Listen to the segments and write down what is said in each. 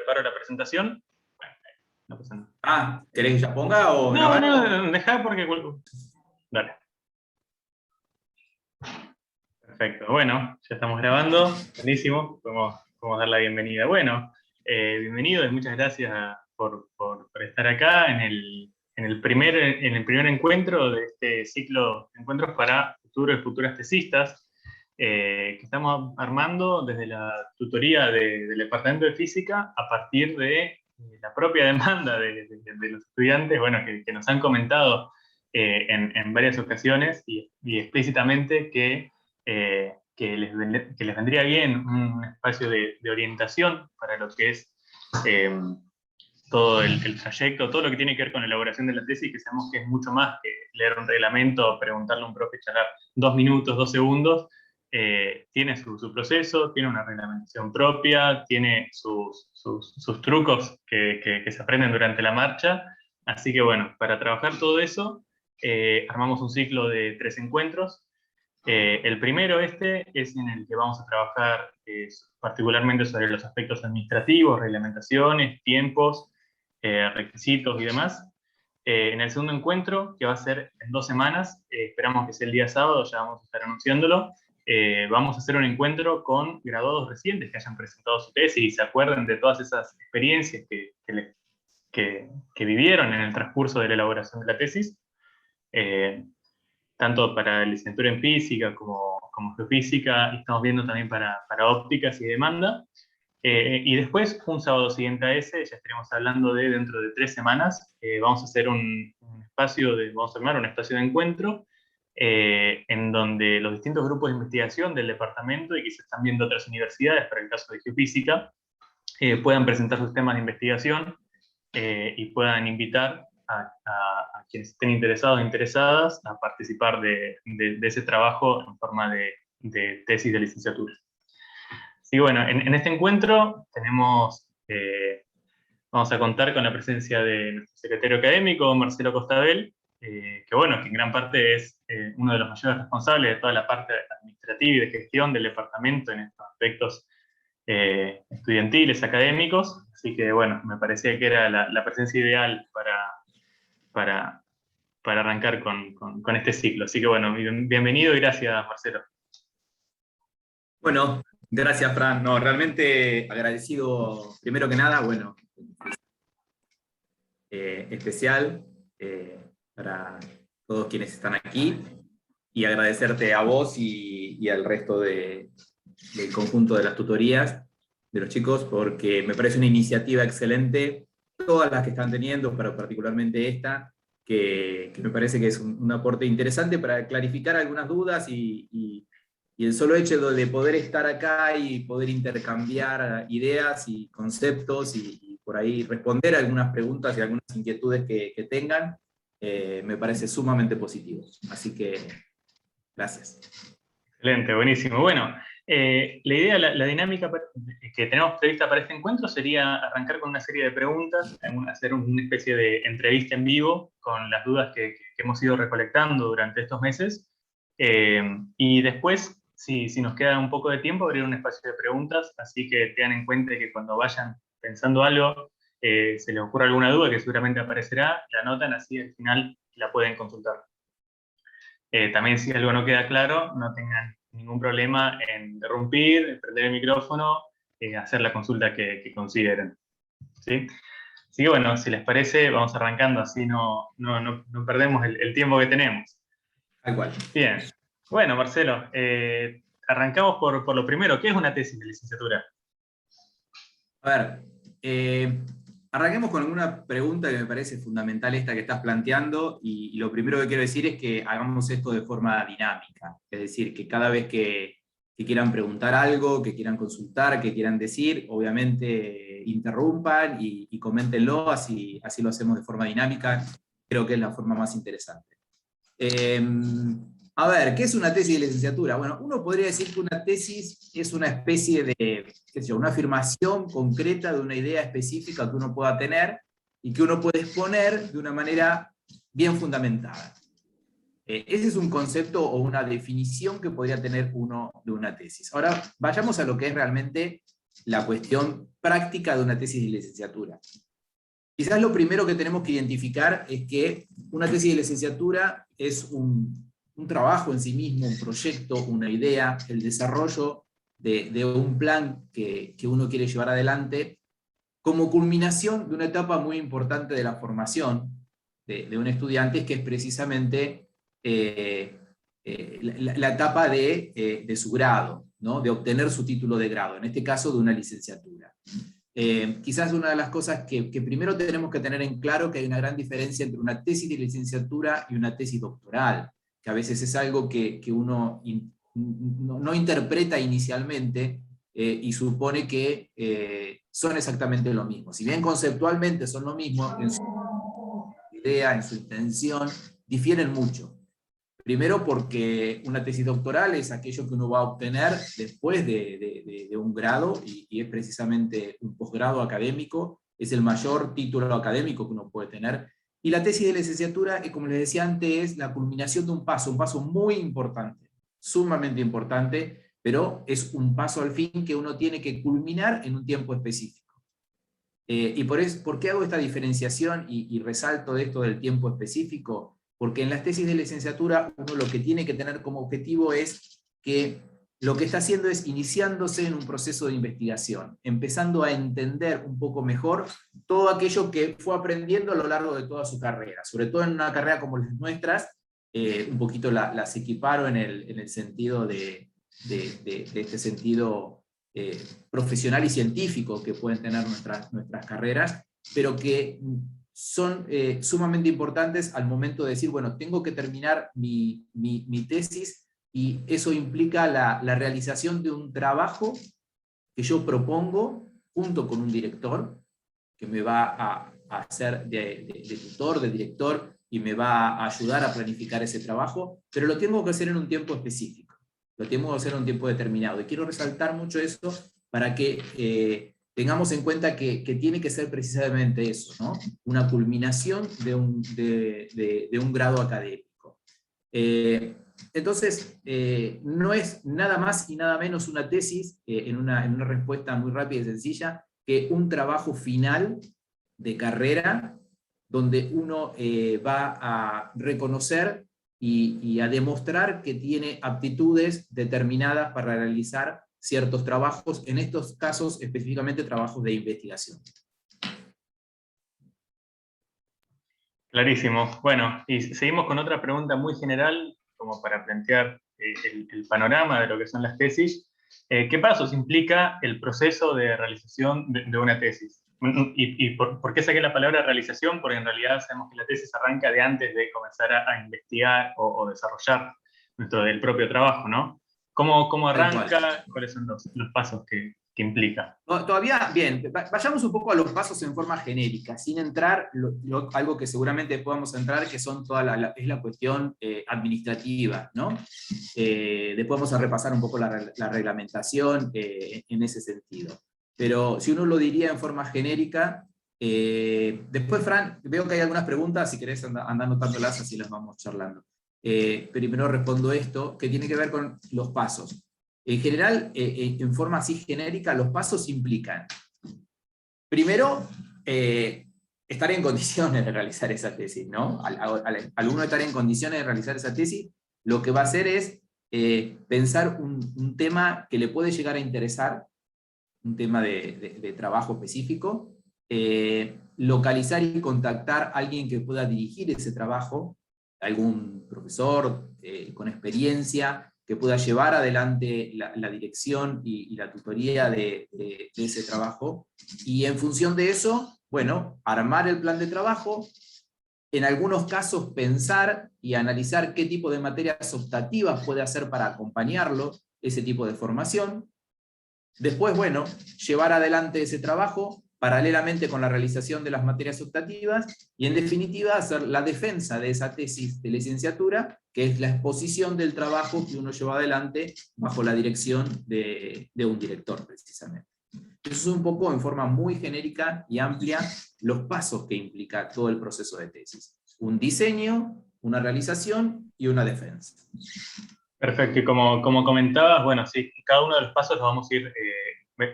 preparo la presentación. Bueno, no pasa nada. ¿Querés que ya ponga o no, grabar? no, dejá porque... Dale. Perfecto, bueno, ya estamos grabando, buenísimo, podemos dar la bienvenida. Bueno, bienvenido y muchas gracias por estar acá en el primer encuentro de este ciclo de encuentros para futuros y futuras tesistas, que estamos armando desde la tutoría del Departamento de Física a partir de la propia demanda de los estudiantes, bueno, que nos han comentado en varias ocasiones y explícitamente que les vendría bien un espacio de orientación para lo que es todo el trayecto, todo lo que tiene que ver con la elaboración de la tesis, que sabemos que es mucho más que leer un reglamento, preguntarle a un profe, charlar 2 minutos, 2 segundos. Tiene su proceso, tiene una reglamentación propia, tiene sus trucos que se aprenden durante la marcha. Así que bueno, para trabajar todo eso, armamos un ciclo de 3 encuentros. El primero es en el que vamos a trabajar particularmente sobre los aspectos administrativos, reglamentaciones, tiempos, requisitos y demás. En el segundo encuentro, que va a ser en 2 semanas, esperamos que sea el día sábado, ya vamos a estar anunciándolo, vamos a hacer un encuentro con graduados recientes que hayan presentado su tesis y se acuerden de todas esas experiencias que vivieron en el transcurso de la elaboración de la tesis. Tanto para licenciatura en física como geofísica, y estamos viendo también para ópticas y demanda. Y después, un sábado siguiente a ese, ya estaremos hablando de dentro de 3 semanas, vamos a hacer vamos a armar un espacio de encuentro en donde los distintos grupos de investigación del departamento y quizás también de otras universidades, para el caso de geofísica, puedan presentar sus temas de investigación y puedan invitar a quienes estén interesados e interesadas a participar de ese trabajo en forma de tesis de licenciatura. Así que bueno, en este encuentro vamos a contar con la presencia de nuestro secretario académico, Marcelo Costabel, que bueno, que en gran parte es uno de los mayores responsables de toda la parte administrativa y de gestión del departamento en estos aspectos estudiantiles, académicos. Así que bueno, me parecía que era la presencia ideal para arrancar con este ciclo. Así que bueno, bienvenido y gracias, Marcelo. Bueno, gracias, Fran. No, realmente agradecido, primero que nada, bueno, especial para todos quienes están aquí, y agradecerte a vos y al resto del conjunto de las tutorías de los chicos, porque me parece una iniciativa excelente, todas las que están teniendo, pero particularmente esta, que me parece que es un aporte interesante para clarificar algunas dudas y el solo hecho de poder estar acá y poder intercambiar ideas y conceptos y por ahí responder a algunas preguntas y algunas inquietudes que tengan, me parece sumamente positivo. Así que, gracias. Excelente, buenísimo. Bueno, la idea, la dinámica que tenemos prevista para este encuentro sería arrancar con una serie de preguntas, hacer una especie de entrevista en vivo con las dudas que hemos ido recolectando durante estos meses. Y después, si nos queda un poco de tiempo, abrir un espacio de preguntas, así que tengan en cuenta que cuando vayan pensando algo, se les ocurra alguna duda que seguramente aparecerá, la anotan, así al final la pueden consultar. También si algo no queda claro, no tengan ningún problema en interrumpir, prender el micrófono, hacer la consulta que consideren. ¿Sí? Así que bueno, si les parece, vamos arrancando, así no perdemos el tiempo que tenemos. Tal cual. Bien. Bueno, Marcelo, arrancamos por lo primero. ¿Qué es una tesis de licenciatura? A ver, arranquemos con una pregunta que me parece fundamental, esta que estás planteando, y lo primero que quiero decir es que hagamos esto de forma dinámica, es decir, que cada vez que quieran preguntar algo, que quieran consultar, que quieran decir, obviamente interrumpan y coméntenlo, así lo hacemos de forma dinámica, creo que es la forma más interesante. A ver, ¿qué es una tesis de licenciatura? Bueno, uno podría decir que una tesis es una especie de, qué sé yo, una afirmación concreta de una idea específica que uno pueda tener y que uno puede exponer de una manera bien fundamentada. Ese es un concepto o una definición que podría tener uno de una tesis. Ahora, vayamos a lo que es realmente la cuestión práctica de una tesis de licenciatura. Quizás lo primero que tenemos que identificar es que una tesis de licenciatura es un trabajo en sí mismo, un proyecto, una idea, el desarrollo de un plan que uno quiere llevar adelante como culminación de una etapa muy importante de la formación de un estudiante, que es precisamente la etapa de su grado, ¿no? De obtener su título de grado, en este caso de una licenciatura. Quizás una de las cosas que primero tenemos que tener en claro, que hay una gran diferencia entre una tesis de licenciatura y una tesis doctoral, que a veces es algo que uno no interpreta inicialmente y supone que son exactamente lo mismo. Si bien conceptualmente son lo mismo, en su idea, en su intención, difieren mucho. Primero porque una tesis doctoral es aquello que uno va a obtener después de un grado, y es precisamente un posgrado académico, es el mayor título académico que uno puede tener. Y la tesis de licenciatura, como les decía antes, es la culminación de un paso muy importante, sumamente importante, pero es un paso al fin que uno tiene que culminar en un tiempo específico. Y ¿por qué hago esta diferenciación y resalto de esto del tiempo específico? Porque en las tesis de licenciatura uno lo que tiene que tener como objetivo es que lo que está haciendo es iniciándose en un proceso de investigación, empezando a entender un poco mejor todo aquello que fue aprendiendo a lo largo de toda su carrera, sobre todo en una carrera como las nuestras, un poquito las equiparo en el sentido de este sentido profesional y científico que pueden tener nuestras carreras, pero que son sumamente importantes al momento de decir, bueno, tengo que terminar mi tesis, y eso implica la realización de un trabajo que yo propongo junto con un director, que me va a hacer de tutor, de director, y me va a ayudar a planificar ese trabajo, pero lo tengo que hacer en un tiempo específico, lo tengo que hacer en un tiempo determinado, y quiero resaltar mucho eso para que tengamos en cuenta que tiene que ser precisamente eso, ¿no? Una culminación de un grado académico. Entonces, no es nada más y nada menos una tesis, en una respuesta muy rápida y sencilla, que un trabajo final de carrera, donde uno va a reconocer y a demostrar que tiene aptitudes determinadas para realizar ciertos trabajos, en estos casos específicamente trabajos de investigación. Clarísimo. Bueno, y seguimos con otra pregunta muy general, como para plantear el panorama de lo que son las tesis. ¿Qué pasos implica el proceso de realización de una tesis? ¿Y por qué saqué la palabra realización? Porque en realidad sabemos que la tesis arranca de antes de comenzar a investigar o desarrollar el propio trabajo, ¿no? ¿Cómo arranca? ¿Cuáles son los pasos que implica? Todavía, bien, vayamos un poco a los pasos en forma genérica, sin entrar, algo que seguramente podamos entrar, que son es la cuestión administrativa, ¿no? Después vamos a repasar un poco la reglamentación en ese sentido. Pero si uno lo diría en forma genérica, después, Fran, veo que hay algunas preguntas, si querés anda anotándolas, así las vamos charlando. Primero respondo esto, que tiene que ver con los pasos. En general, en forma así genérica, los pasos implican, primero, estar en condiciones de realizar esa tesis, ¿no? Al uno estar en condiciones de realizar esa tesis, lo que va a hacer es pensar un tema que le puede llegar a interesar, un tema de trabajo específico, localizar y contactar a alguien que pueda dirigir ese trabajo, algún profesor con experiencia, que pueda llevar adelante la dirección y la tutoría de ese trabajo, y en función de eso, bueno, armar el plan de trabajo, en algunos casos pensar y analizar qué tipo de materias optativas puede hacer para acompañarlo, ese tipo de formación. Después, bueno, llevar adelante ese trabajo paralelamente con la realización de las materias optativas, y en definitiva hacer la defensa de esa tesis de licenciatura, que es la exposición del trabajo que uno lleva adelante bajo la dirección de un director, precisamente. Eso es un poco, en forma muy genérica y amplia, los pasos que implica todo el proceso de tesis. Un diseño, una realización y una defensa. Perfecto, y como comentabas, bueno, sí, cada uno de los pasos los vamos a ir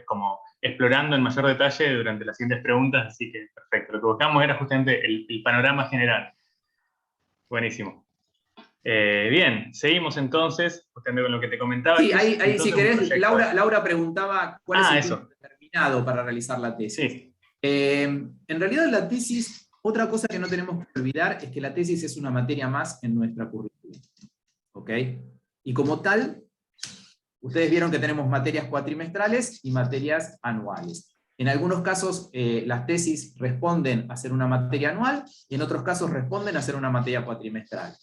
como explorando en mayor detalle durante las siguientes preguntas, así que perfecto. Lo que buscamos era justamente el panorama general. Buenísimo. Bien, seguimos entonces, justamente con lo que te comentaba. Sí, ¿Qué es ahí si entonces un querés, proyecto? Laura preguntaba cuál es el tiempo Eso. determinado para realizar la tesis. Sí, En realidad la tesis, otra cosa que no tenemos que olvidar es que la tesis es una materia más en nuestra currícula. ¿Ok? Y como tal, ustedes vieron que tenemos materias cuatrimestrales y materias anuales. En algunos casos las tesis responden a ser una materia anual y en otros casos responden a ser una materia cuatrimestral.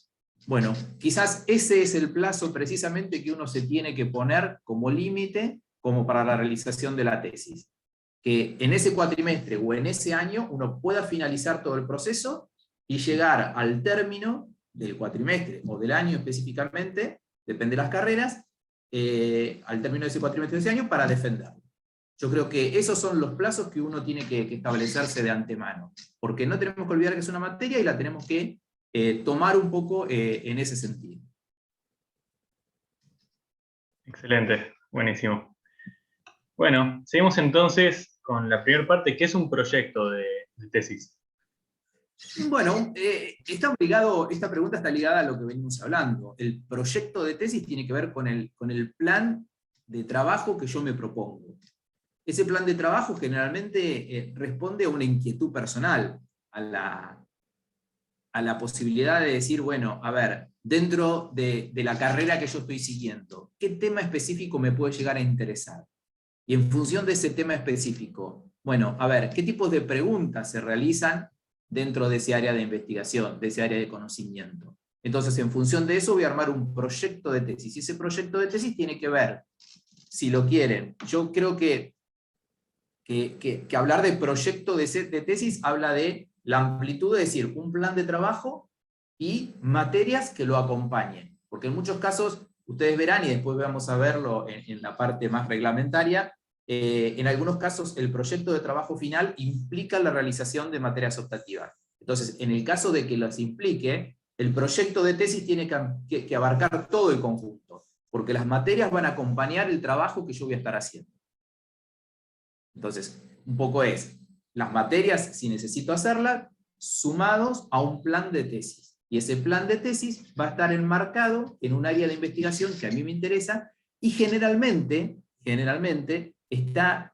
Bueno, quizás ese es el plazo precisamente que uno se tiene que poner como límite como para la realización de la tesis. Que en ese cuatrimestre o en ese año uno pueda finalizar todo el proceso y llegar al término del cuatrimestre o del año específicamente, depende de las carreras, al término de ese cuatrimestre de ese año para defenderlo. Yo creo que esos son los plazos que uno tiene que establecerse de antemano, porque no tenemos que olvidar que es una materia y la tenemos que tomar un poco en ese sentido. excelente, buenísimo. Bueno, seguimos entonces con la primera parte, que es un proyecto de tesis. Bueno, esta pregunta está ligada a lo que venimos hablando. El proyecto de tesis tiene que ver con el plan de trabajo que yo me propongo. Ese plan de trabajo generalmente responde a una inquietud personal, a la posibilidad de decir, bueno, a ver, dentro de la carrera que yo estoy siguiendo, ¿qué tema específico me puede llegar a interesar? Y en función de ese tema específico, bueno, a ver, ¿qué tipos de preguntas se realizan dentro de ese área de investigación, de ese área de conocimiento? Entonces, en función de eso voy a armar un proyecto de tesis. Y ese proyecto de tesis tiene que ver, si lo quieren, yo creo que hablar de proyecto de tesis habla de la amplitud, es decir, un plan de trabajo y materias que lo acompañen. Porque en muchos casos, ustedes verán, y después vamos a verlo en la parte más reglamentaria, en algunos casos el proyecto de trabajo final implica la realización de materias optativas. Entonces, en el caso de que las implique, el proyecto de tesis tiene que abarcar todo el conjunto, porque las materias van a acompañar el trabajo que yo voy a estar haciendo. Entonces, un poco es las materias, si necesito hacerlas, sumados a un plan de tesis. Y ese plan de tesis va a estar enmarcado en un área de investigación que a mí me interesa y generalmente está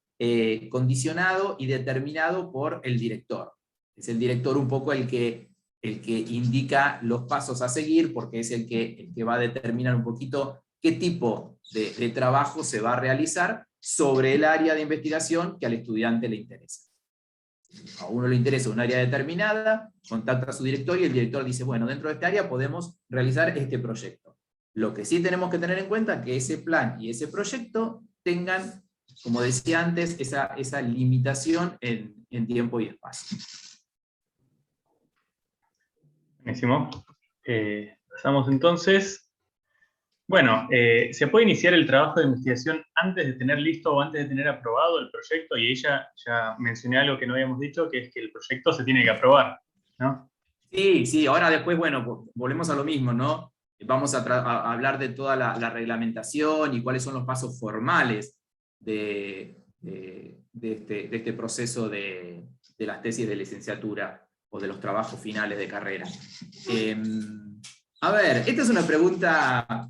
condicionado y determinado por el director. Es el director un poco el que indica los pasos a seguir, porque es el que va a determinar un poquito qué tipo de trabajo se va a realizar sobre el área de investigación que al estudiante le interesa. A uno le interesa un área determinada, contacta a su director y el director dice, bueno, dentro de esta área podemos realizar este proyecto. Lo que sí tenemos que tener en cuenta es que ese plan y ese proyecto tengan, como decía antes, esa limitación en tiempo y espacio. Buenísimo. Pasamos entonces. Bueno, se puede iniciar el trabajo de investigación antes de tener listo o antes de tener aprobado el proyecto, y ahí ya mencioné algo que no habíamos dicho, que es que el proyecto se tiene que aprobar, ¿no? Sí, ahora después, bueno, volvemos a lo mismo, ¿no? Vamos a hablar de toda la reglamentación y cuáles son los pasos formales de este proceso de las tesis de licenciatura o de los trabajos finales de carrera. A ver, esta es una pregunta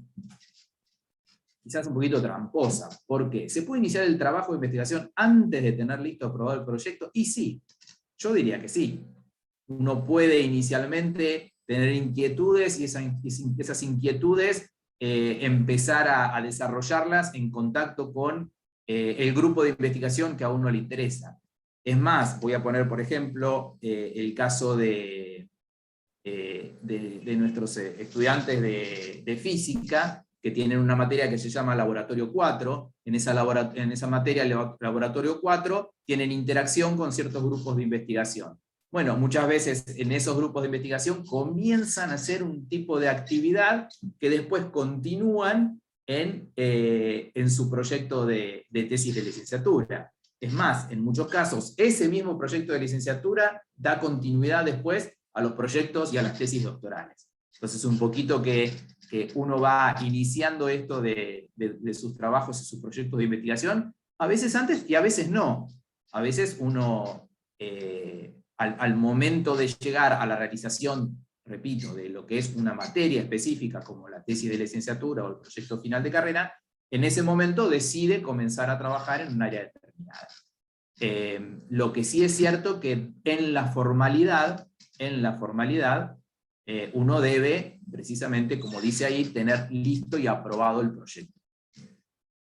quizás un poquito tramposa. ¿Por qué? ¿Se puede iniciar el trabajo de investigación antes de tener listo aprobado el proyecto? Y sí, yo diría que sí. Uno puede inicialmente tener inquietudes y esas inquietudes empezar a desarrollarlas en contacto con el grupo de investigación que a uno le interesa. Es más, voy a poner, por ejemplo, el caso de nuestros estudiantes de física, que tienen una materia que se llama Laboratorio 4. En esa materia, el Laboratorio 4, tienen interacción con ciertos grupos de investigación. Bueno, muchas veces en esos grupos de investigación comienzan a hacer un tipo de actividad que después continúan en su proyecto de tesis de licenciatura. Es más, en muchos casos, ese mismo proyecto de licenciatura da continuidad después a los proyectos y a las tesis doctorales. Entonces, un poquito que uno va iniciando esto de sus trabajos y sus proyectos de investigación A veces antes y a veces no. A veces uno, al momento de llegar a la realización, repito, de lo que es una materia específica, como la tesis de licenciatura o el proyecto final de carrera, en ese momento decide comenzar a trabajar en un área determinada. Lo que sí es cierto que en la formalidad, uno debe, precisamente, como dice ahí, tener listo y aprobado el proyecto.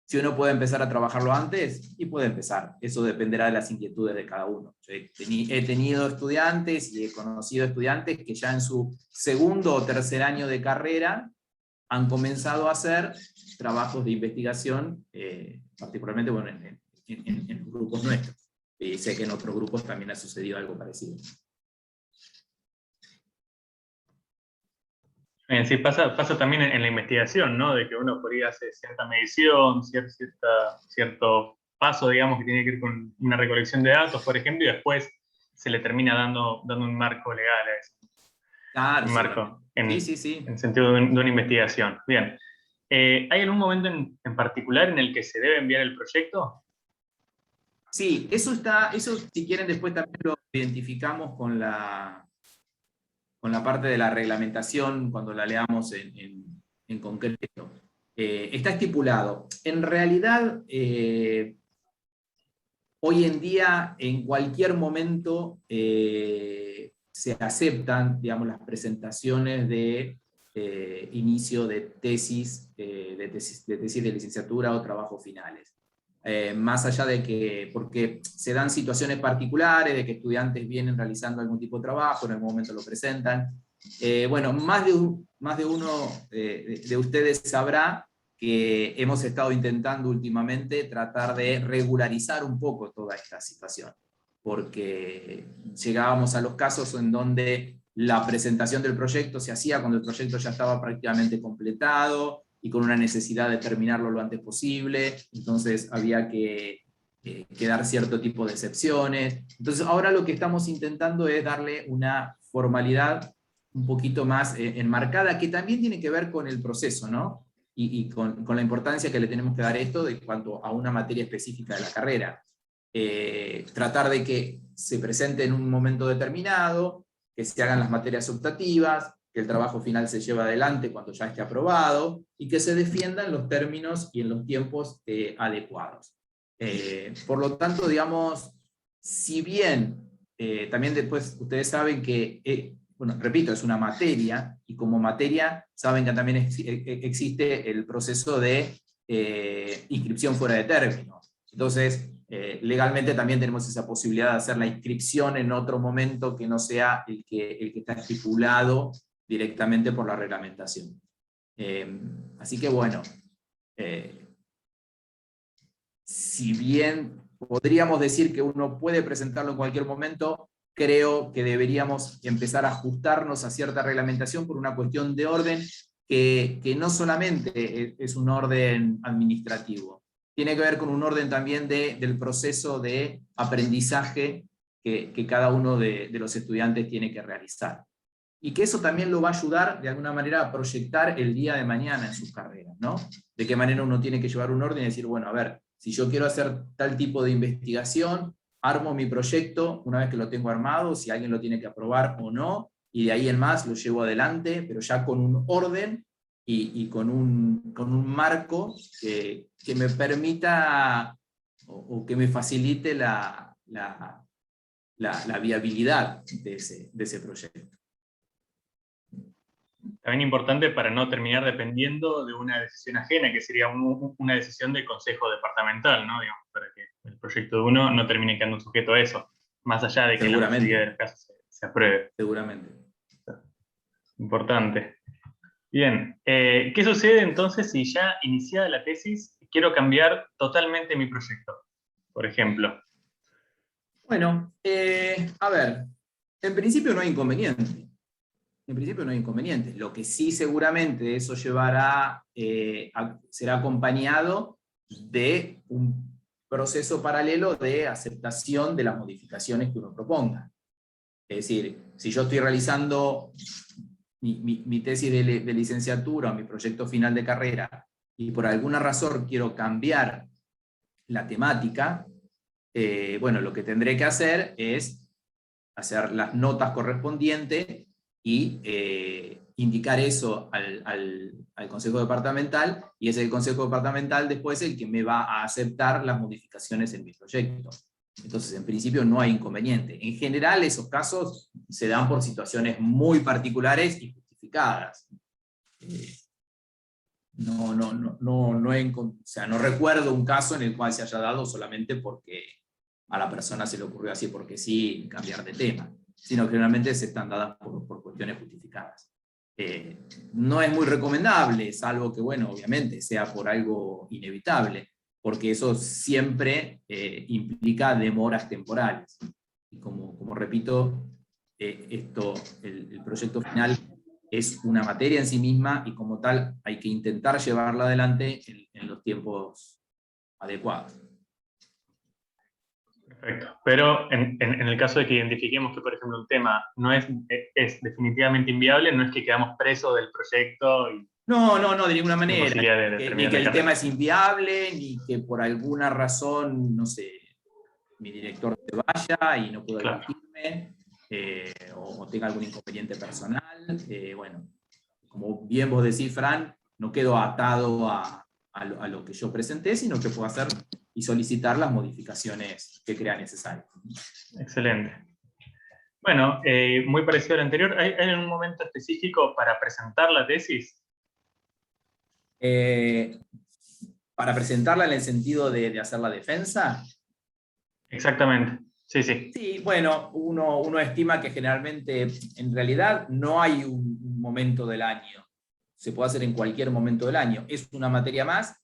Si uno puede empezar a trabajarlo antes, y puede empezar. Eso dependerá de las inquietudes de cada uno. He tenido estudiantes y he conocido estudiantes que ya en su segundo o tercer año de carrera han comenzado a hacer trabajos de investigación, particularmente bueno, en los grupos nuestros. Y sé que en otros grupos también ha sucedido algo parecido. Sí, pasa también en la investigación, ¿no? De que uno podría hacer cierta medición, cierto paso, digamos, que tiene que ver con una recolección de datos, por ejemplo, y después se le termina dando un marco legal a eso. Claro, Un marco sí. en sentido de una investigación. Bien. ¿Hay algún momento en particular en el que se debe enviar el proyecto? Sí, eso si quieren después también lo identificamos con la parte de la reglamentación cuando la leamos en concreto. Está estipulado. En realidad, hoy en día, en cualquier momento, se aceptan, digamos, las presentaciones de inicio de tesis de licenciatura o trabajos finales. Más allá de que, porque se dan situaciones particulares de que estudiantes vienen realizando algún tipo de trabajo, en algún momento lo presentan. Bueno, más de uno de ustedes sabrá que hemos estado intentando últimamente tratar de regularizar un poco toda esta situación, porque llegábamos a los casos en donde la presentación del proyecto se hacía cuando el proyecto ya estaba prácticamente completado, y con una necesidad de terminarlo lo antes posible, entonces había que dar cierto tipo de excepciones. Entonces ahora lo que estamos intentando es darle una formalidad un poquito más enmarcada, que también tiene que ver con el proceso, ¿no? Y con la importancia que le tenemos que dar esto de cuanto a una materia específica de la carrera. Tratar de que se presente en un momento determinado, que se hagan las materias optativas, que el trabajo final se lleve adelante cuando ya esté aprobado, y que se defienda en los términos y en los tiempos adecuados. Por lo tanto, digamos, si bien también después ustedes saben que, bueno, repito, es una materia, y como materia saben que también existe el proceso de inscripción fuera de término. Entonces, legalmente también tenemos esa posibilidad de hacer la inscripción en otro momento que no sea el que está estipulado directamente por la reglamentación. Así que bueno, si bien podríamos decir que uno puede presentarlo en cualquier momento, creo que deberíamos empezar a ajustarnos a cierta reglamentación por una cuestión de orden que no solamente es un orden administrativo, tiene que ver con un orden también del proceso de aprendizaje que cada uno de los estudiantes tiene que realizar. Y que eso también lo va a ayudar de alguna manera a proyectar el día de mañana en sus carreras, ¿no? De qué manera uno tiene que llevar un orden y decir, bueno, a ver, si yo quiero hacer tal tipo de investigación, armo mi proyecto una vez que lo tengo armado, si alguien lo tiene que aprobar o no, y de ahí en más lo llevo adelante, pero ya con un orden y con un marco que me permita o que me facilite la viabilidad de ese proyecto. También importante para no terminar dependiendo de una decisión ajena, que sería una decisión del consejo departamental, ¿no? Digamos, para que el proyecto de uno no termine quedando sujeto a eso, más allá de que en la mayoría de los casos se apruebe. Seguramente. Importante. Bien, ¿qué sucede entonces si ya iniciada la tesis quiero cambiar totalmente mi proyecto, por ejemplo? Bueno, a ver, en principio no hay inconveniente. En principio no hay inconveniente. Lo que sí seguramente eso llevará, será acompañado de un proceso paralelo de aceptación de las modificaciones que uno proponga. Es decir, si yo estoy realizando mi tesis de licenciatura o mi proyecto final de carrera y por alguna razón quiero cambiar la temática, bueno, lo que tendré que hacer es hacer las notas correspondientes y indicar eso al Consejo Departamental, y es el Consejo Departamental después el que me va a aceptar las modificaciones en mi proyecto. Entonces, en principio no hay inconveniente. En general, esos casos se dan por situaciones muy particulares y justificadas. O sea, no recuerdo un caso en el cual se haya dado solamente porque a la persona se le ocurrió así porque sí cambiar de tema, sino que generalmente se están dadas por cuestiones justificadas. No es muy recomendable, salvo que, bueno, obviamente sea por algo inevitable, porque eso siempre implica demoras temporales. Y como repito, el proyecto final es una materia en sí misma y como tal hay que intentar llevarla adelante en los tiempos adecuados. Perfecto. Pero en el caso de que identifiquemos que, por ejemplo, un tema no es definitivamente inviable, no es que quedamos presos del proyecto y No, de ninguna sin manera. posibilidad de Ni terminar que la el tema carrera. es inviable, ni que por alguna razón, no sé, mi director se vaya y no pueda Claro. dirigirme, o tenga algún inconveniente personal. Bueno, como bien vos decís, Fran, no quedo atado a lo que yo presenté, sino que puedo hacer y solicitar las modificaciones que crea necesarias. Excelente. Bueno, muy parecido al anterior. ¿Hay un momento específico para presentar la tesis? Para presentarla en el sentido de hacer la defensa. Exactamente. Sí, sí. Sí, bueno, uno estima que generalmente, en realidad, no hay un momento del año. Se puede hacer en cualquier momento del año. Es una materia más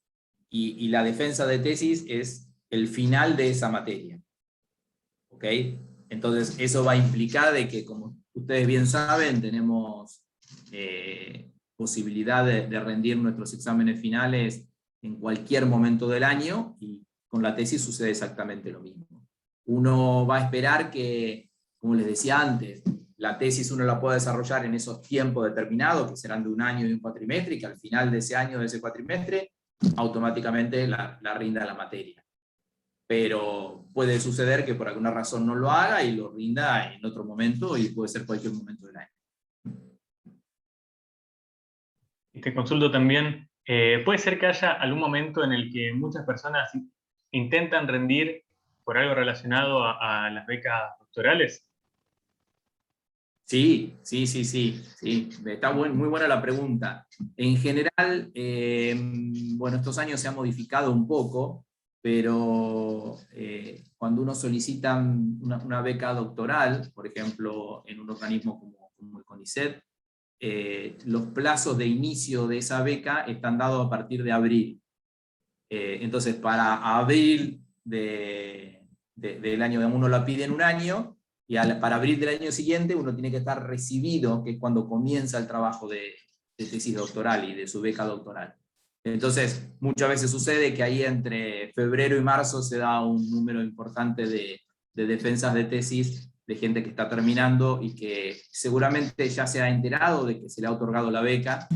y la defensa de tesis es el final de esa materia. ¿Ok? Entonces, eso va a implicar de que, como ustedes bien saben, tenemos posibilidad de rendir nuestros exámenes finales en cualquier momento del año, y con la tesis sucede exactamente lo mismo. Uno va a esperar que, como les decía antes, la tesis uno la pueda desarrollar en esos tiempos determinados, que serán de un año y un cuatrimestre, y que al final de ese año, de ese cuatrimestre, automáticamente la rinda la materia. Pero puede suceder que por alguna razón no lo haga y lo rinda en otro momento, y puede ser cualquier momento del año. Y te consulto también, ¿puede ser que haya algún momento en el que muchas personas intentan rendir por algo relacionado a las becas doctorales? Sí. Está muy buena la pregunta. En general, bueno, estos años se ha modificado un poco, pero cuando uno solicita una beca doctoral, por ejemplo, en un organismo como el CONICET, los plazos de inicio de esa beca están dados a partir de abril. Entonces, para abril del año, uno la pide en un año, y para abril del año siguiente uno tiene que estar recibido, que es cuando comienza el trabajo de tesis doctoral y de su beca doctoral. Entonces, muchas veces sucede que ahí entre febrero y marzo se da un número importante de defensas de tesis de gente que está terminando y que seguramente ya se ha enterado de que se le ha otorgado la beca,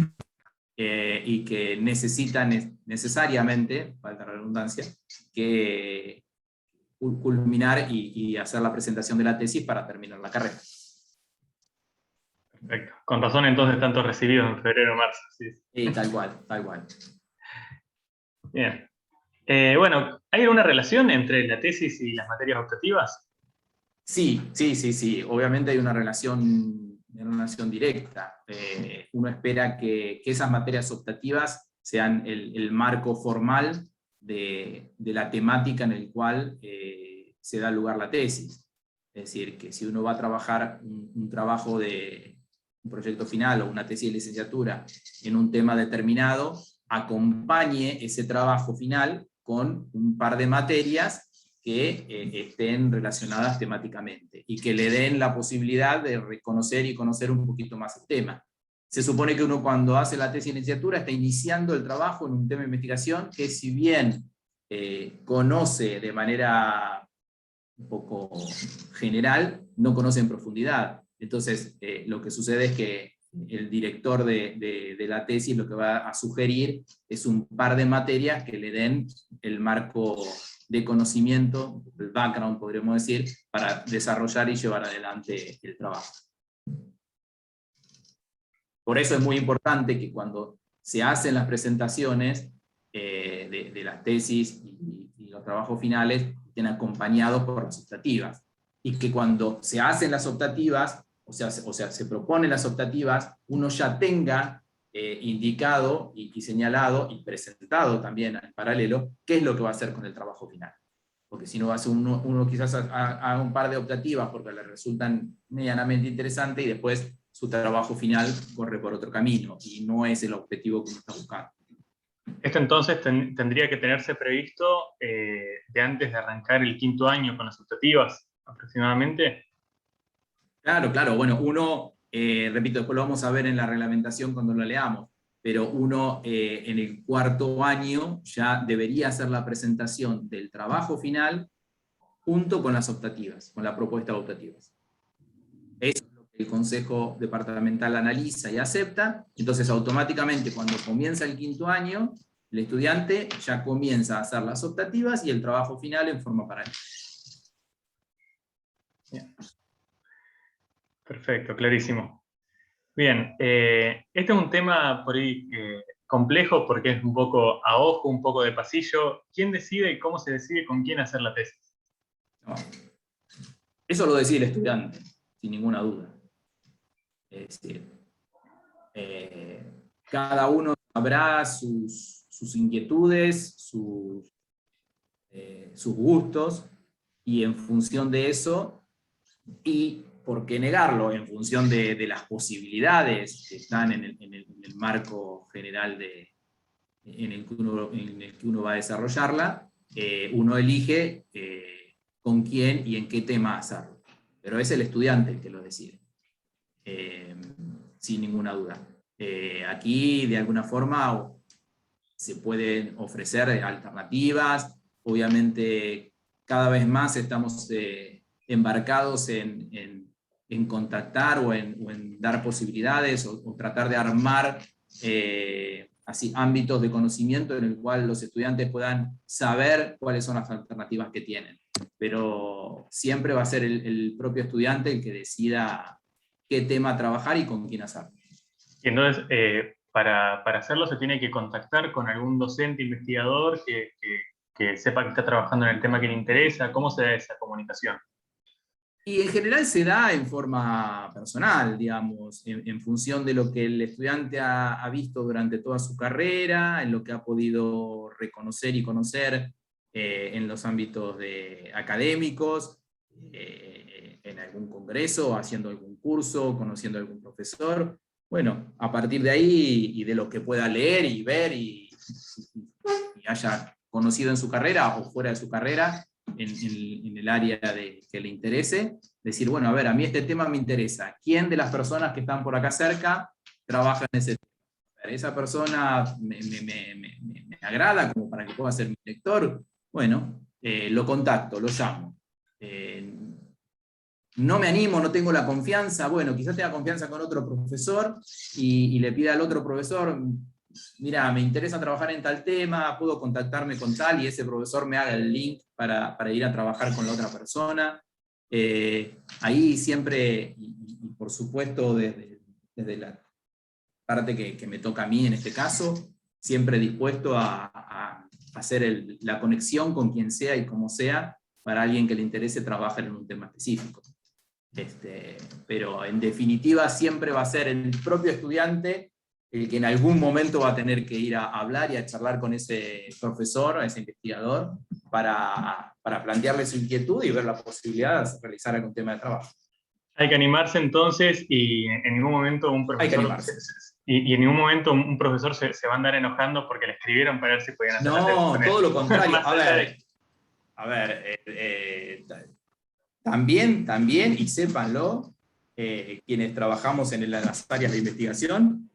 y que necesitan necesariamente, falta la redundancia, que culminar y hacer la presentación de la tesis para terminar la carrera. Perfecto. Con razón entonces tantos recibidos en febrero o marzo. Sí. Y tal cual. Bien. Bueno, ¿hay alguna relación entre la tesis y las materias optativas? Sí. Obviamente hay una relación directa. Uno espera que esas materias optativas sean el marco formal de la temática en el cual se da lugar la tesis. Es decir, que si uno va a trabajar un trabajo de un proyecto final o una tesis de licenciatura en un tema determinado, acompañe ese trabajo final con un par de materias que estén relacionadas temáticamente y que le den la posibilidad de reconocer y conocer un poquito más el tema. Se supone que uno, cuando hace la tesis de licenciatura, está iniciando el trabajo en un tema de investigación que, si bien conoce de manera un poco general, no conoce en profundidad. Entonces, lo que sucede es que el director de la tesis lo que va a sugerir es un par de materias que le den el marco de conocimiento, el background podríamos decir, para desarrollar y llevar adelante el trabajo. Por eso es muy importante que cuando se hacen las presentaciones de las tesis y los trabajos finales estén acompañados por las optativas. Y que cuando se hacen las optativas, o sea, se proponen las optativas, uno ya tenga indicado y señalado y presentado también en paralelo qué es lo que va a hacer con el trabajo final. Porque si no hace uno quizás haga un par de optativas porque le resultan medianamente interesantes y después su trabajo final corre por otro camino y no es el objetivo que uno está buscando. Esto entonces tendría que tenerse previsto de antes de arrancar el 5º año con las optativas, aproximadamente. Claro, claro. Bueno, uno, repito, después lo vamos a ver en la reglamentación cuando lo leamos, pero uno en el 4º año ya debería hacer la presentación del trabajo final junto con las optativas, con la propuesta de optativas. Eso es lo que el Consejo Departamental analiza y acepta, entonces automáticamente cuando comienza el 5º año, el estudiante ya comienza a hacer las optativas y el trabajo final en forma paralela. Bien. Perfecto, clarísimo. Bien, este es un tema por ahí complejo porque es un poco a ojo, un poco de pasillo. ¿Quién decide y cómo se decide con quién hacer la tesis? No. Eso lo decide el estudiante, sin ninguna duda. Es decir, cada uno sabrá sus inquietudes, sus gustos, y en función de eso, y por qué negarlo, en función de las posibilidades que están en el marco general en el que uno va a desarrollarla, uno elige con quién y en qué tema hacerlo. Pero es el estudiante el que lo decide, sin ninguna duda. Aquí, de alguna forma, se pueden ofrecer alternativas. Obviamente, cada vez más estamos embarcados en contactar o en dar posibilidades o tratar de armar así, ámbitos de conocimiento en el cual los estudiantes puedan saber cuáles son las alternativas que tienen. Pero siempre va a ser el propio estudiante el que decida qué tema trabajar y con quién hacerlo. Y entonces, para hacerlo se tiene que contactar con algún docente investigador que sepa que está trabajando en el tema que le interesa. ¿Cómo se da esa comunicación? Y en general se da en forma personal, digamos, en función de lo que el estudiante ha visto durante toda su carrera, en lo que ha podido reconocer y conocer en los ámbitos académicos, en algún congreso, haciendo algún curso, conociendo a algún profesor. Bueno, a partir de ahí y de lo que pueda leer y ver y haya conocido en su carrera o fuera de su carrera, en el área que le interese, decir, bueno, a ver, a mí este tema me interesa. ¿Quién de las personas que están por acá cerca trabaja en ese tema? ¿Esa persona me agrada como para que pueda ser mi lector? Bueno, lo contacto, lo llamo. No me animo, no tengo la confianza, bueno, quizás tenga confianza con otro profesor y le pida al otro profesor, mira, me interesa trabajar en tal tema, puedo contactarme con tal, y ese profesor me haga el link para ir a trabajar con la otra persona. Ahí siempre, y por supuesto desde la parte que me toca a mí en este caso, siempre dispuesto a hacer la conexión con quien sea y como sea, para alguien que le interese trabajar en un tema específico. Pero en definitiva siempre va a ser el propio estudiante el que en algún momento va a tener que ir a hablar y a charlar con ese profesor, a ese investigador, para plantearle su inquietud y ver la posibilidad de realizar algún tema de trabajo. Hay que animarse entonces y en ningún momento un profesor, y en ningún momento un profesor se va a andar enojando porque le escribieron para ver si podían hacer la tesis. No, todo lo contrario. A ver, también, y sépanlo, quienes trabajamos en las áreas de investigación,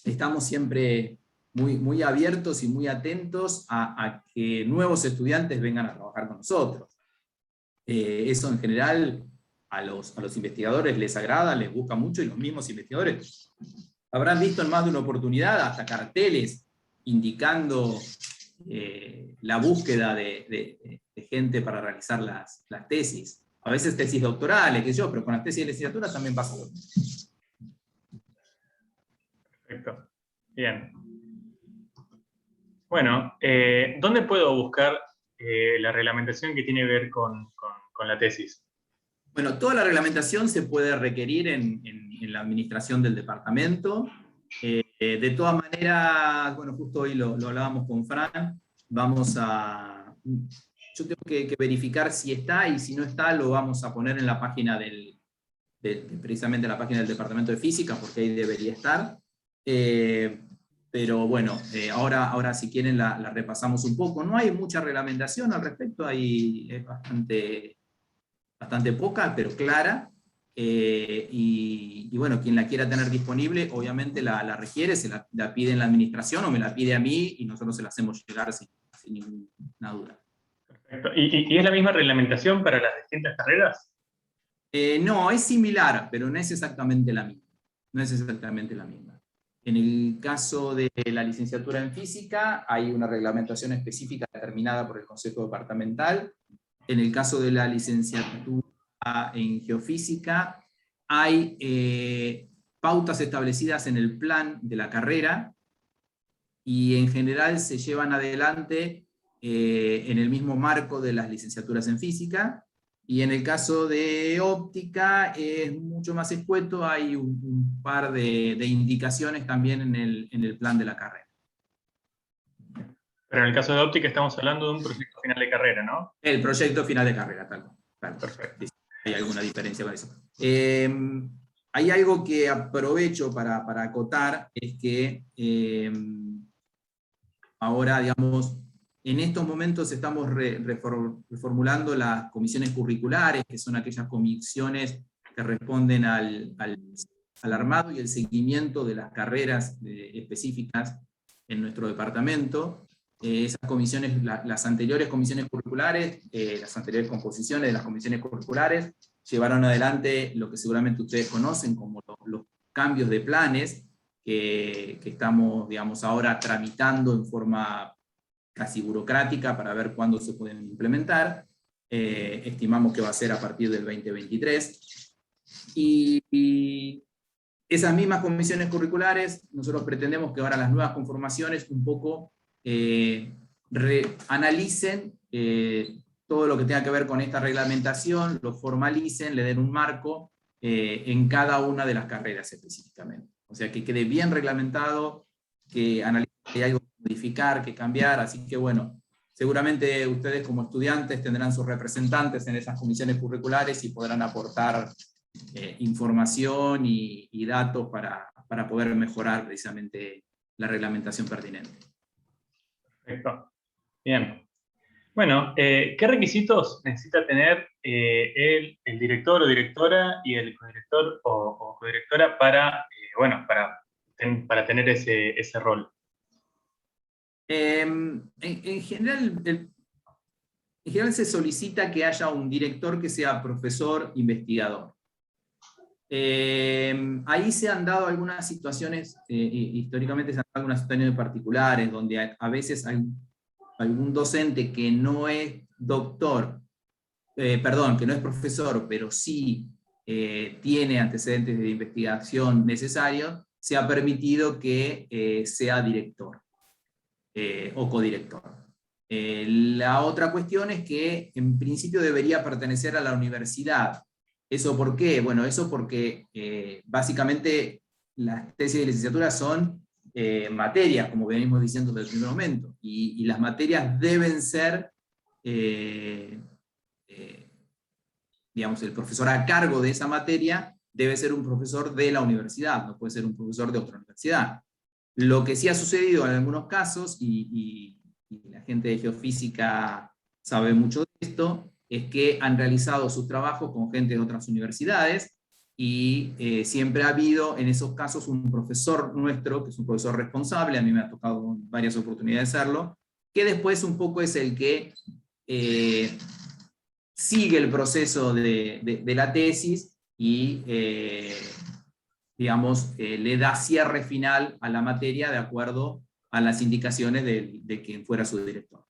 estamos siempre muy abiertos y muy atentos a que nuevos estudiantes vengan a trabajar con nosotros. Eso en general, a los investigadores les agrada, les gusta mucho, y los mismos investigadores habrán visto en más de una oportunidad hasta carteles indicando la búsqueda de gente para realizar las tesis. A veces tesis doctorales, qué sé yo, pero con las tesis de licenciatura también pasa lo mismo. Perfecto. Bien. Bueno, ¿dónde puedo buscar la reglamentación que tiene que ver con la tesis? Bueno, toda la reglamentación se puede requerir en la administración del departamento. De todas maneras, bueno, justo hoy lo hablábamos con Fran, yo tengo que verificar si está, y si no está, lo vamos a poner en la página precisamente la página del Departamento de Física, porque ahí debería estar. Pero bueno, ahora si quieren la repasamos un poco. No hay mucha reglamentación al respecto, es bastante poca, pero clara. Y bueno, quien la quiera tener disponible, obviamente la requiere, la pide en la administración o me la pide a mí y nosotros se la hacemos llegar sin ninguna duda. Perfecto. ¿Y es la misma reglamentación para las distintas carreras? No, es similar, pero no es exactamente la misma. No es exactamente la misma. En el caso de la licenciatura en física, hay una reglamentación específica determinada por el Consejo Departamental. En el caso de la licenciatura en geofísica, hay pautas establecidas en el plan de la carrera, y en general se llevan adelante en el mismo marco de las licenciaturas en física. Y en el caso de óptica es mucho más escueto, hay un par de indicaciones también en el plan de la carrera. Pero en el caso de óptica estamos hablando de un proyecto final de carrera, ¿no? El proyecto final de carrera, tal. Perfecto. Hay alguna diferencia con eso. Hay algo que aprovecho para acotar, es que ahora, digamos, en estos momentos estamos reformulando las comisiones curriculares, que son aquellas comisiones que responden al armado y el seguimiento de las carreras específicas en nuestro departamento. Esas comisiones, las anteriores comisiones curriculares, las anteriores composiciones de las comisiones curriculares, llevaron adelante lo que seguramente ustedes conocen como los cambios de planes, que estamos, digamos, ahora tramitando en forma casi burocrática para ver cuándo se pueden implementar. Estimamos que va a ser a partir del 2023. Y esas mismas comisiones curriculares, nosotros pretendemos que ahora las nuevas conformaciones un poco analicen todo lo que tenga que ver con esta reglamentación, lo formalicen, le den un marco en cada una de las carreras específicamente. O sea, que quede bien reglamentado, que analicen que hay algo que modificar, que cambiar. Así que bueno, seguramente ustedes como estudiantes tendrán sus representantes en esas comisiones curriculares y podrán aportar información y datos para poder mejorar precisamente la reglamentación pertinente. Perfecto. Bien. Bueno, ¿qué requisitos necesita tener el director o directora y el codirector o codirectora para tener ese rol? En general se solicita que haya un director que sea profesor investigador. Ahí se han dado algunas situaciones, históricamente se han dado algunas situaciones particulares, donde a veces hay algún docente que no es doctor, que no es profesor, pero sí tiene antecedentes de investigación necesarios, se ha permitido que sea director o codirector. La otra cuestión es que en principio debería pertenecer a la universidad. ¿Eso por qué? Bueno, eso porque básicamente las tesis de licenciatura son materias, como venimos diciendo desde el primer momento, y las materias deben ser, digamos, el profesor a cargo de esa materia debe ser un profesor de la universidad, no puede ser un profesor de otra universidad. Lo que sí ha sucedido en algunos casos, y la gente de geofísica sabe mucho de esto, es que han realizado sus trabajos con gente de otras universidades, y siempre ha habido en esos casos un profesor nuestro, que es un profesor responsable, a mí me ha tocado en varias oportunidades serlo, que después un poco es el que sigue el proceso de la tesis y, digamos, le da cierre final a la materia de acuerdo a las indicaciones de quien fuera su director.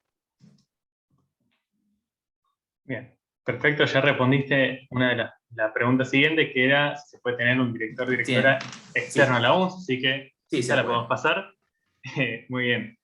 Bien, perfecto, ya respondiste una de la pregunta siguiente, que era si se puede tener un director o directora externo a la UNS, así que sí, ya la podemos pasar. Muy bien.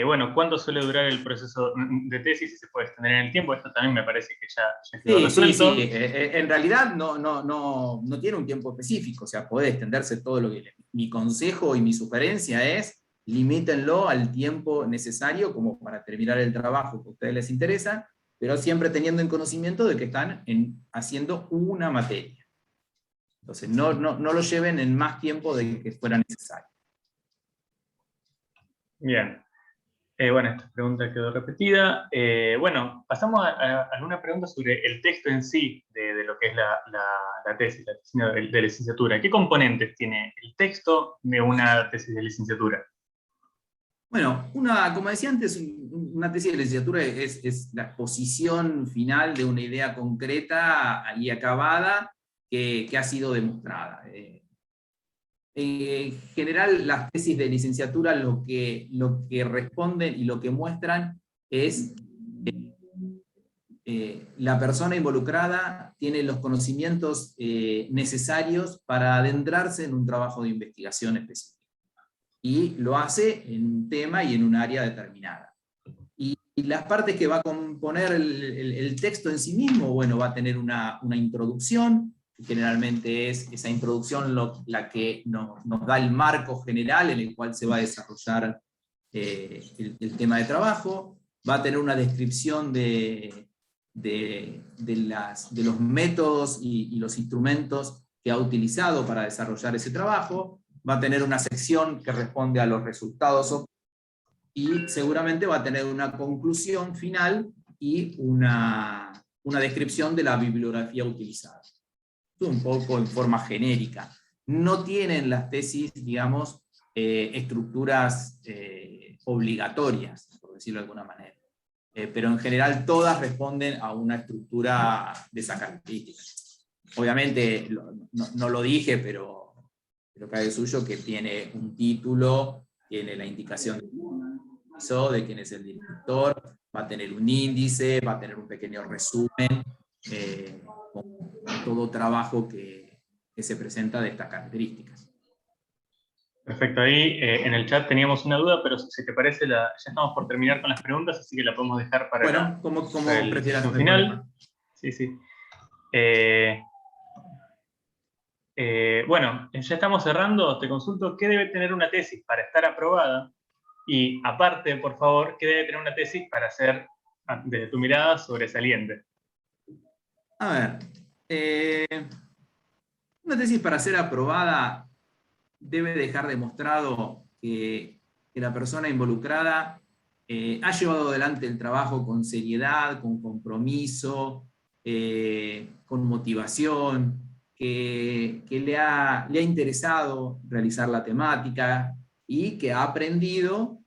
Bueno, ¿cuánto suele durar el proceso de tesis? Si se puede extender en el tiempo, esto también me parece que ya quedó resuelto. Sí. En realidad no tiene un tiempo específico, o sea, puede extenderse todo lo que... Mi consejo y mi sugerencia es, limítenlo al tiempo necesario como para terminar el trabajo que a ustedes les interesa, pero siempre teniendo en conocimiento de que están haciendo una materia. Entonces, no lo lleven en más tiempo de que fuera necesario. Bien. Bueno, esta pregunta quedó repetida. Bueno, pasamos a alguna pregunta sobre el texto en sí de lo que es la tesis de licenciatura. ¿Qué componentes tiene el texto de una tesis de licenciatura? Bueno, como decía antes, una tesis de licenciatura es la exposición final de una idea concreta y acabada que ha sido demostrada. En general, las tesis de licenciatura lo que responden y lo que muestran es la persona involucrada tiene los conocimientos necesarios para adentrarse en un trabajo de investigación específico. Y lo hace en un tema y en un área determinada. Y las partes que va a componer el texto en sí mismo, bueno, va a tener una introducción, que generalmente es esa introducción la que nos da el marco general en el cual se va a desarrollar el tema de trabajo, va a tener una descripción de los métodos y los instrumentos que ha utilizado para desarrollar ese trabajo, va a tener una sección que responde a los resultados y seguramente va a tener una conclusión final y una descripción de la bibliografía utilizada. Esto un poco en forma genérica. No tienen las tesis, digamos, estructuras obligatorias, por decirlo de alguna manera. Pero en general todas responden a una estructura de esa característica. Obviamente, no lo dije, pero cae de suyo que tiene un título, tiene la indicación de quién es el director, va a tener un índice, va a tener un pequeño resumen, con todo trabajo que se presenta de estas características. Perfecto, ahí en el chat teníamos una duda, pero si te parece, ya estamos por terminar con las preguntas, así que la podemos dejar para, como para el prefieras, no hay final. problema. Sí. Bueno, ya estamos cerrando. Te consulto qué debe tener una tesis para estar aprobada y, aparte, por favor, qué debe tener una tesis para ser, desde tu mirada, sobresaliente. A ver, una tesis para ser aprobada debe dejar demostrado que la persona involucrada ha llevado adelante el trabajo con seriedad, con compromiso, con motivación, que le ha interesado realizar la temática y que ha aprendido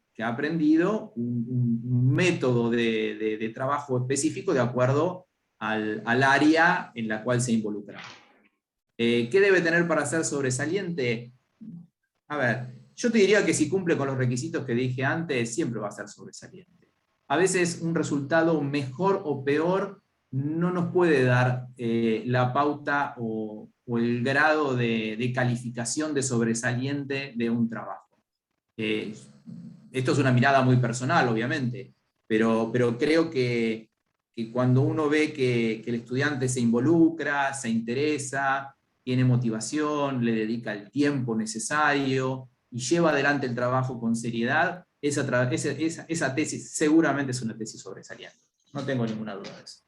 un método de trabajo específico de acuerdo al área en la cual se involucra. ¿Qué debe tener para ser sobresaliente? A ver, yo te diría que si cumple con los requisitos que dije antes, siempre va a ser sobresaliente. A veces un resultado mejor o peor no nos puede dar la pauta o el grado de calificación de sobresaliente de un trabajo. Esto es una mirada muy personal, obviamente, pero creo que cuando uno ve que el estudiante se involucra, se interesa, tiene motivación, le dedica el tiempo necesario y lleva adelante el trabajo con seriedad, esa tesis seguramente es una tesis sobresaliente. No tengo ninguna duda de eso.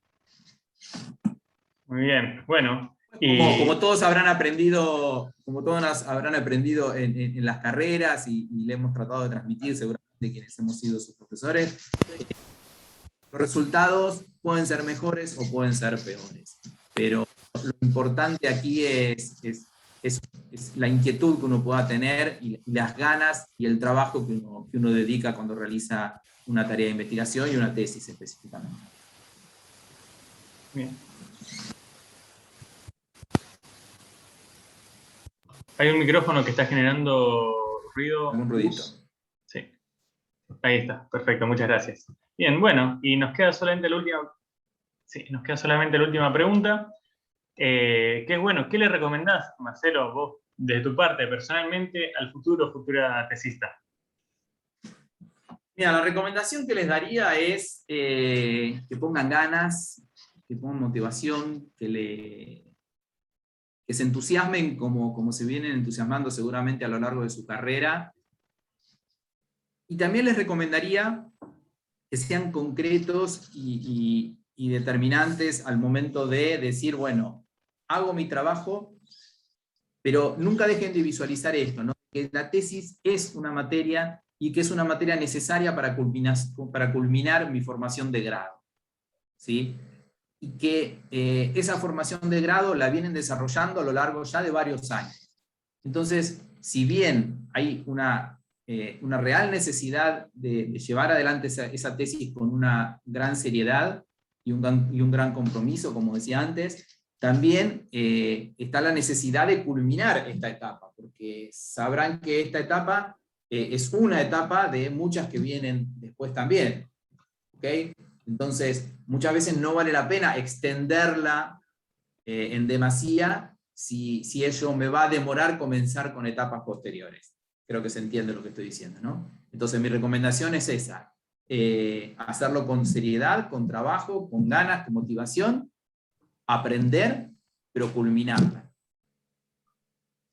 Muy bien, bueno. Como todos habrán aprendido, en las carreras y le hemos tratado de transmitir seguramente quienes hemos sido sus profesores, los resultados pueden ser mejores o pueden ser peores, pero lo importante aquí es la inquietud que uno pueda tener y las ganas y el trabajo que uno dedica cuando realiza una tarea de investigación y una tesis específicamente. Bien. Hay un micrófono que está generando ruido. Algún ruidito. Sí, ahí está, perfecto, muchas gracias. Bien, bueno, y nos queda solamente la última, sí, nos queda solamente la última pregunta, que es, bueno, ¿qué le recomendás, Marcelo, vos, de tu parte, personalmente, al futuro o futura tesista? Mira, la recomendación que les daría es que pongan ganas, que pongan motivación, que se entusiasmen como se vienen entusiasmando seguramente a lo largo de su carrera. Y también les recomendaría que sean concretos y determinantes al momento de decir, bueno, hago mi trabajo, pero nunca dejen de visualizar esto, ¿no? Que la tesis es una materia y que es una materia necesaria para culminar mi formación de grado, ¿sí? Y que esa formación de grado la vienen desarrollando a lo largo ya de varios años. Entonces, si bien hay una real necesidad de llevar adelante esa tesis con una gran seriedad y un gran compromiso, como decía antes, también está la necesidad de culminar esta etapa, porque sabrán que esta etapa es una etapa de muchas que vienen después también. ¿Okay? Entonces, muchas veces no vale la pena extenderla en demasía si ello me va a demorar comenzar con etapas posteriores. Creo que se entiende lo que estoy diciendo, ¿no? Entonces, mi recomendación es esa. Hacerlo con seriedad, con trabajo, con ganas, con motivación, aprender, pero culminarla.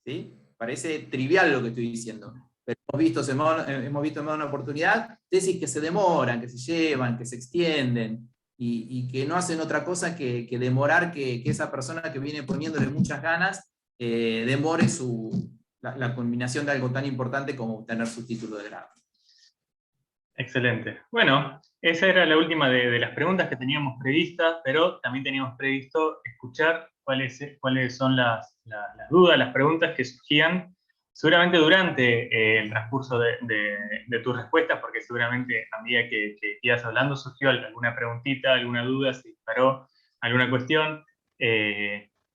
¿Sí? Parece trivial lo que estoy diciendo, pero hemos visto en más de una oportunidad tesis que se demoran, que se llevan, que se extienden, y que no hacen otra cosa que demorar que esa persona que viene poniéndole muchas ganas demore la culminación de algo tan importante como obtener su título de grado. Excelente. Bueno, esa era la última de las preguntas que teníamos previstas, pero también teníamos previsto escuchar cuáles son las dudas, las preguntas que surgían seguramente durante el transcurso de tus respuestas, porque seguramente a medida que ibas hablando surgió alguna preguntita, alguna duda, se disparó alguna cuestión.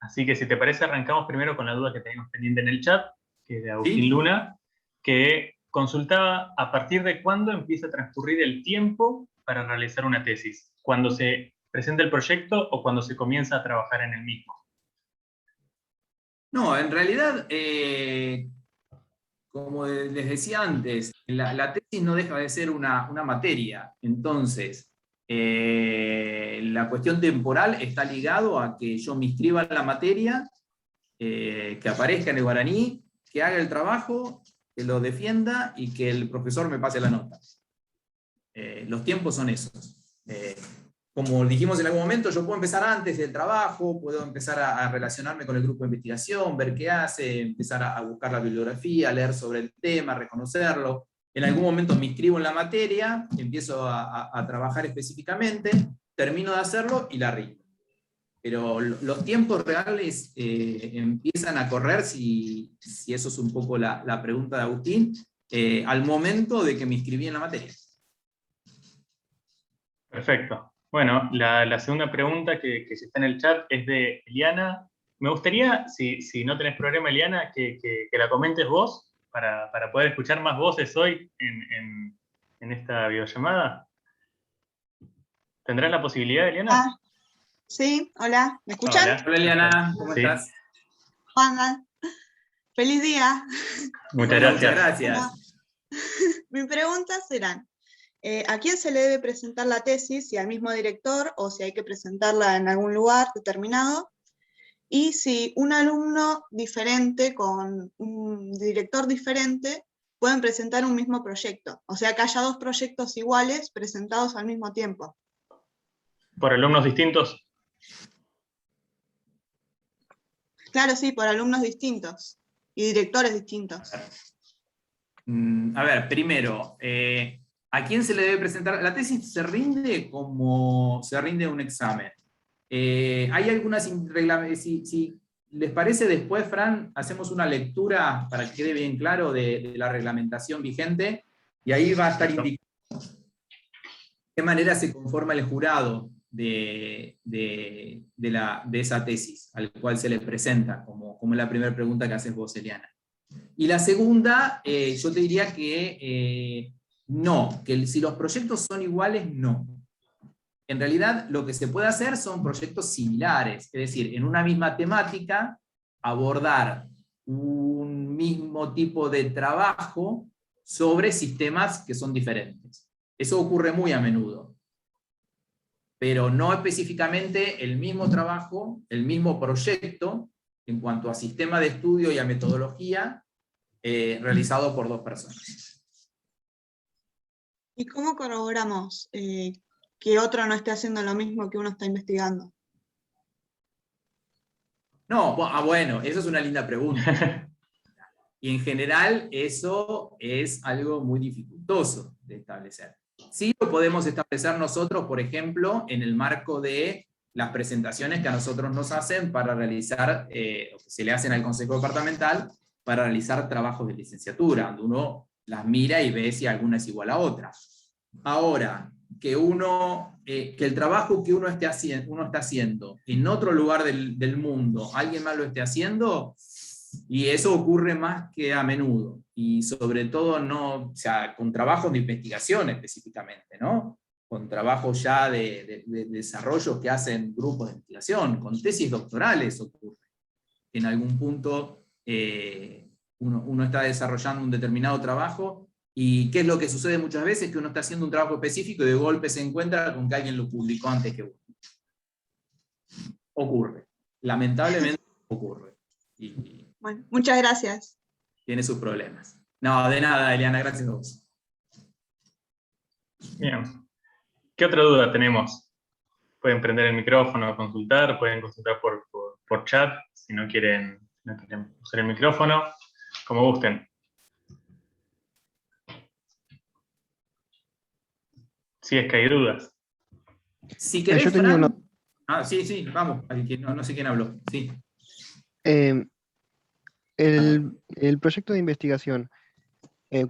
Así que si te parece, arrancamos primero con la duda que teníamos pendiente en el chat, que es de Agustín ¿Sí? Luna, que consultaba a partir de cuándo empieza a transcurrir el tiempo para realizar una tesis, cuando se presenta el proyecto o cuando se comienza a trabajar en el mismo. No, en realidad, como les decía antes, la tesis no deja de ser una materia. Entonces, la cuestión temporal está ligado a que yo me inscriba en la materia, que aparezca en el guaraní, que haga el trabajo, que lo defienda y que el profesor me pase la nota. Los tiempos son esos. Como dijimos en algún momento, yo puedo empezar antes del trabajo, puedo empezar a relacionarme con el grupo de investigación, ver qué hace, empezar a buscar la bibliografía, leer sobre el tema, reconocerlo. En algún momento me inscribo en la materia, empiezo a trabajar específicamente, termino de hacerlo y la rindo. Pero los tiempos reales empiezan a correr, si eso es un poco la pregunta de Agustín, al momento de que me inscribí en la materia. Perfecto. Bueno, la segunda pregunta que está en el chat es de Eliana. Me gustaría, si no tenés problema, Eliana, que la comentes vos para poder escuchar más voces hoy en esta videollamada. ¿Tendrás la posibilidad, Eliana? Ah, sí, hola, ¿me escuchan? Hola, Hola Eliana, ¿cómo estás? Juan, feliz día. Muchas Bueno, gracias. muchas gracias. Mis preguntas serán, ¿a quién se le debe presentar la tesis? Si al mismo director o si hay que presentarla en algún lugar determinado. Y si un alumno diferente con un director diferente pueden presentar un mismo proyecto. O sea, que haya dos proyectos iguales presentados al mismo tiempo. ¿Por alumnos distintos? Claro, sí, por alumnos distintos y directores distintos. A ver, primero, ¿a quién se le debe presentar? La tesis se rinde como se rinde un examen. Hay algunas reglas, si les parece después, Fran, hacemos una lectura para que quede bien claro de la reglamentación vigente, y ahí va a estar indicado de qué manera se conforma el jurado de esa tesis, al cual se le presenta, como la primera pregunta que haces vos, Eliana. Y la segunda, yo te diría que no, que si los proyectos son iguales, no. En realidad, lo que se puede hacer son proyectos similares, es decir, en una misma temática, abordar un mismo tipo de trabajo sobre sistemas que son diferentes. Eso ocurre muy a menudo. Pero no específicamente el mismo trabajo, el mismo proyecto, en cuanto a sistema de estudio y a metodología, realizado por dos personas. ¿Y cómo corroboramos que otro no esté haciendo lo mismo que uno está investigando? No, bueno, eso es una linda pregunta. Y en general eso es algo muy dificultoso de establecer. Sí lo podemos establecer nosotros, por ejemplo, en el marco de las presentaciones que a nosotros nos hacen para realizar, o que se le hacen al Consejo Departamental, para realizar trabajos de licenciatura, donde uno las mira y ve si alguna es igual a otra. Ahora, que el trabajo que uno está haciendo en otro lugar del mundo, alguien más lo esté haciendo, y eso ocurre más que a menudo, y sobre todo no, o sea, con trabajos de investigación específicamente, ¿no? Con trabajos ya de desarrollo que hacen grupos de investigación, con tesis doctorales ocurre. En algún punto uno está desarrollando un determinado trabajo, y ¿qué es lo que sucede muchas veces? Que uno está haciendo un trabajo específico y de golpe se encuentra con que alguien lo publicó antes que uno. Ocurre. Lamentablemente ocurre. Y Bueno, muchas gracias. tiene sus problemas. No, de nada, Eliana, gracias a vos. Bien. ¿Qué otra duda tenemos? Pueden prender el micrófono, pueden consultar por chat, si no quieren usar el micrófono, como gusten. Si es que hay dudas. Si querés, yo tenía Fran... una... Ah, sí, vamos. No sé quién habló. Sí. El proyecto de investigación,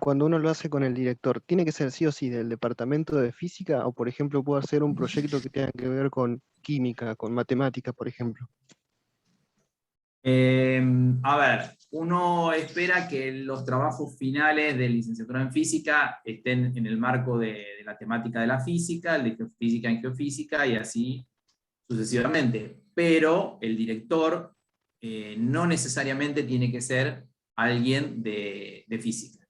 cuando uno lo hace con el director, ¿tiene que ser sí o sí del departamento de física? O, por ejemplo, puedo hacer un proyecto que tenga que ver con química, con matemática, por ejemplo. A ver, uno espera que los trabajos finales de licenciatura en física estén en el marco de la temática de la física, el de geofísica en geofísica, y así sucesivamente. Pero el director no necesariamente tiene que ser alguien de física.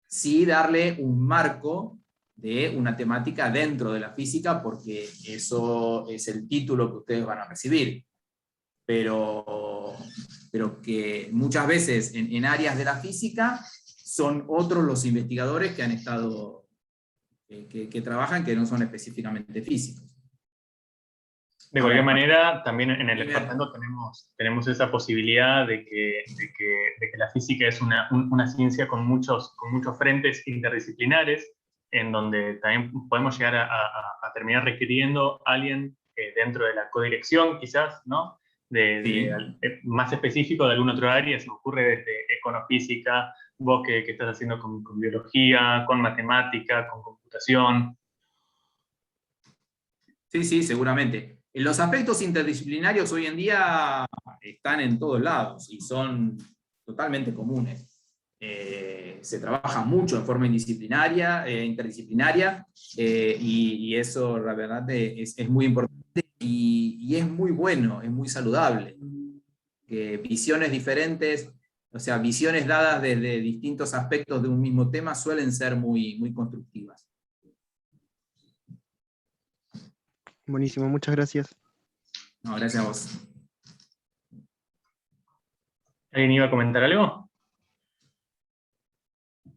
Sí darle un marco de una temática dentro de la física, porque eso es el título que ustedes van a recibir. Pero que muchas veces en áreas de la física son otros los investigadores que han estado, que trabajan, que no son específicamente físicos. De cualquier manera, también en el departamento tenemos esa posibilidad de que la física es una ciencia con muchos frentes interdisciplinares, en donde también podemos llegar a terminar requiriendo a alguien dentro de la codirección, quizás, ¿no? Sí. Más específico de algún otro área, se me ocurre desde econofísica, vos que estás haciendo con biología, con matemática, con computación. Sí, seguramente. Los aspectos interdisciplinarios hoy en día están en todos lados y son totalmente comunes. Se trabaja mucho en forma interdisciplinaria, y eso, la verdad, es muy importante y es muy bueno, es muy saludable. Visiones diferentes, o sea, visiones dadas desde distintos aspectos de un mismo tema suelen ser muy, muy constructivas. Buenísimo, muchas gracias. No, gracias a vos. ¿Alguien iba a comentar algo?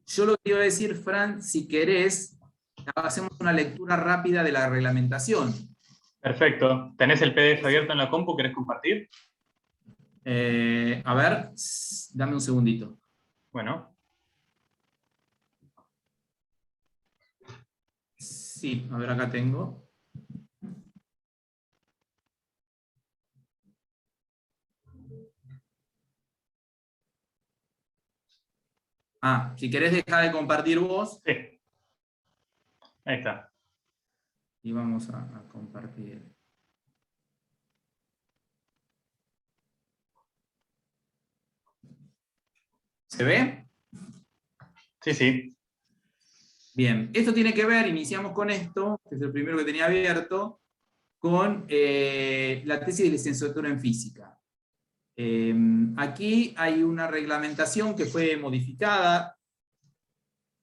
Yo lo que iba a decir, Fran, si querés, hacemos una lectura rápida de la reglamentación. Perfecto. ¿Tenés el PDF abierto en la compu? ¿Querés compartir? A ver, dame un segundito. Bueno. Sí, a ver, acá tengo. Si querés dejar de compartir vos. Sí. Ahí está. y vamos a compartir. ¿Se ve? Sí, sí. Bien, esto tiene que ver, iniciamos con esto, que es el primero que tenía abierto, con la tesis de licenciatura en física. Aquí hay una reglamentación que fue modificada,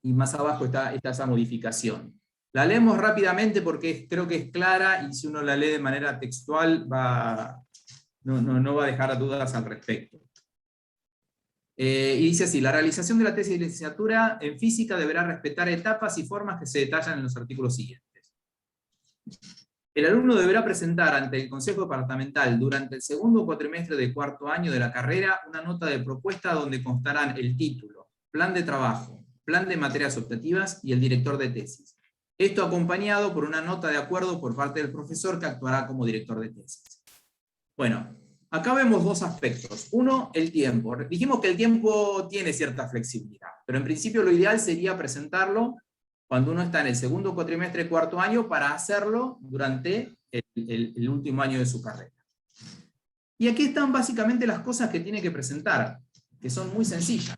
y más abajo está esa modificación. La leemos rápidamente porque creo que es clara, y si uno la lee de manera textual no va a dejar dudas al respecto. Y dice así: la realización de la tesis de licenciatura en física deberá respetar etapas y formas que se detallan en los artículos siguientes. El alumno deberá presentar ante el Consejo Departamental durante el segundo cuatrimestre del cuarto año de la carrera una nota de propuesta donde constarán el título, plan de trabajo, plan de materias optativas y el director de tesis. Esto acompañado por una nota de acuerdo por parte del profesor que actuará como director de tesis. Bueno, acá vemos dos aspectos. Uno, el tiempo. Dijimos que el tiempo tiene cierta flexibilidad, pero en principio lo ideal sería presentarlo cuando uno está en el segundo cuatrimestre, cuarto año, para hacerlo durante el último año de su carrera. Y aquí están básicamente las cosas que tiene que presentar, que son muy sencillas.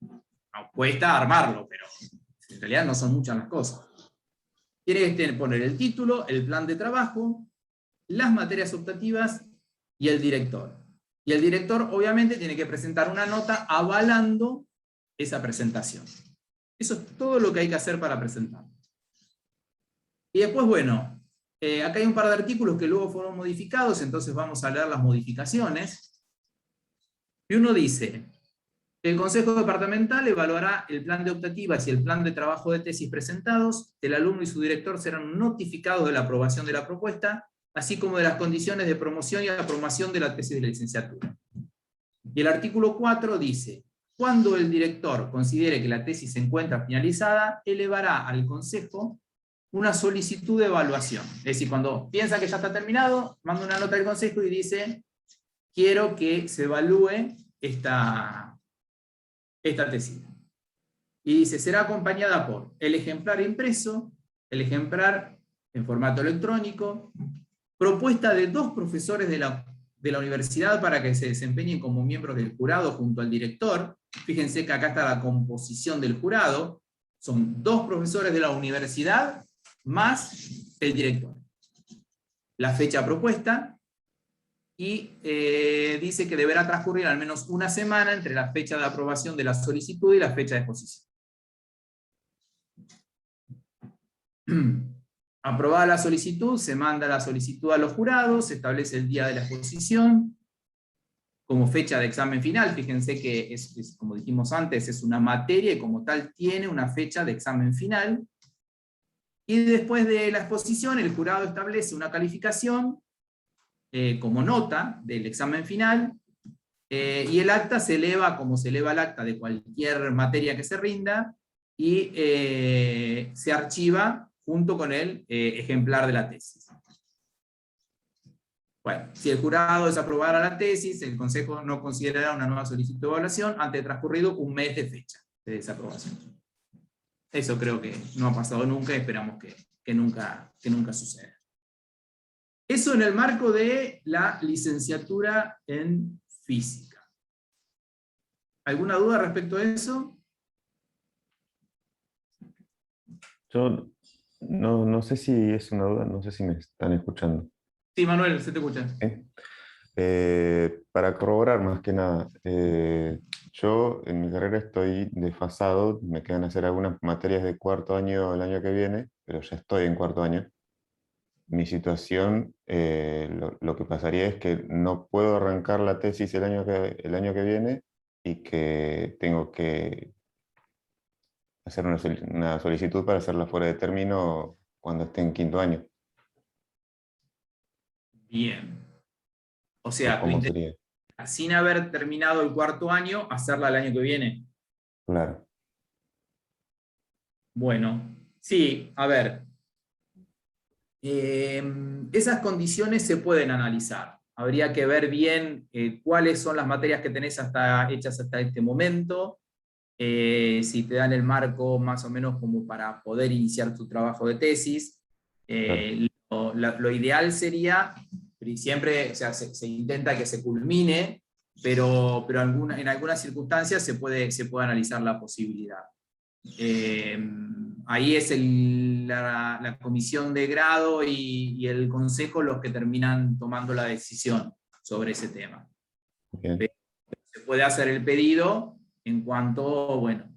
No, cuesta armarlo, pero en realidad no son muchas las cosas. Tiene que poner el título, el plan de trabajo, las materias optativas y el director. Y el director obviamente tiene que presentar una nota avalando esa presentación. Eso es todo lo que hay que hacer para presentar. Y después, bueno, acá hay un par de artículos que luego fueron modificados, entonces vamos a leer las modificaciones. Y uno dice: el Consejo Departamental evaluará el plan de optativas y el plan de trabajo de tesis presentados. El alumno y su director serán notificados de la aprobación de la propuesta, así como de las condiciones de promoción y aprobación de la tesis de licenciatura. Y el artículo 4 dice: cuando el director considere que la tesis se encuentra finalizada, elevará al Consejo una solicitud de evaluación. Es decir, cuando piensa que ya está terminado, manda una nota al Consejo y dice: quiero que se evalúe esta tesis. Y dice: será acompañada por el ejemplar impreso, el ejemplar en formato electrónico, propuesta de 2 profesores de la universidad para que se desempeñen como miembros del jurado junto al director. Fíjense que acá está la composición del jurado. Son 2 profesores de la universidad más el director. La fecha propuesta, y dice que deberá transcurrir al menos una semana entre la fecha de aprobación de la solicitud y la fecha de exposición. Aprobada la solicitud, se manda la solicitud a los jurados, se establece el día de la exposición como fecha de examen final. Fíjense que como dijimos antes, es una materia y como tal tiene una fecha de examen final. Y después de la exposición, el jurado establece una calificación como nota del examen final, y el acta se eleva como se eleva el acta de cualquier materia que se rinda, y se archiva junto con el ejemplar de la tesis. Bueno, si el jurado desaprobara la tesis, el Consejo no considerará una nueva solicitud de evaluación antes de transcurrido un mes de fecha de desaprobación. Eso creo que no ha pasado nunca y esperamos que nunca suceda. Eso en el marco de la licenciatura en física. ¿Alguna duda respecto a eso? Yo no sé si es una duda, no sé si me están escuchando. Sí, Manuel, se te escucha. Para corroborar más que nada, yo en mi carrera estoy desfasado, me quedan hacer algunas materias de cuarto año el año que viene, pero ya estoy en cuarto año. Mi situación, lo que pasaría es que no puedo arrancar la tesis el año que viene, y que tengo que hacer una solicitud para hacerla fuera de término cuando esté en quinto año. Bien. O sea, ¿Cómo sería? sin haber terminado el cuarto año, hacerla el año que viene. Claro. Bueno, sí, a ver. Esas condiciones se pueden analizar. Habría que ver bien cuáles son las materias que tenés hechas hasta este momento, si te dan el marco más o menos como para poder iniciar tu trabajo de tesis. Lo ideal sería, y siempre, o sea, se intenta que se culmine, pero en algunas circunstancias se puede analizar la posibilidad. Ahí es la comisión de grado y el consejo los que terminan tomando la decisión sobre ese tema. Bien. Se puede hacer el pedido en cuanto, bueno,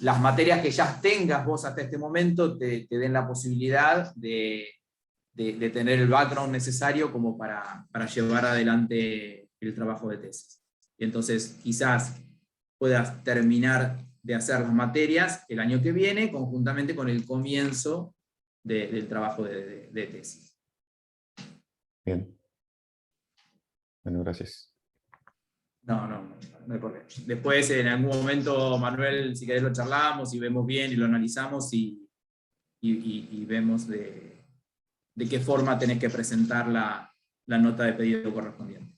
las materias que ya tengas vos hasta este momento te den la posibilidad de tener el background necesario como para llevar adelante el trabajo de tesis. Y entonces quizás puedas terminar de hacer las materias el año que viene, conjuntamente con el comienzo del trabajo de tesis. Bien. Bueno, gracias. No hay por qué. Después, en algún momento, Manuel, si querés lo charlamos y vemos bien y lo analizamos y vemos de qué forma tenés que presentar la nota de pedido correspondiente.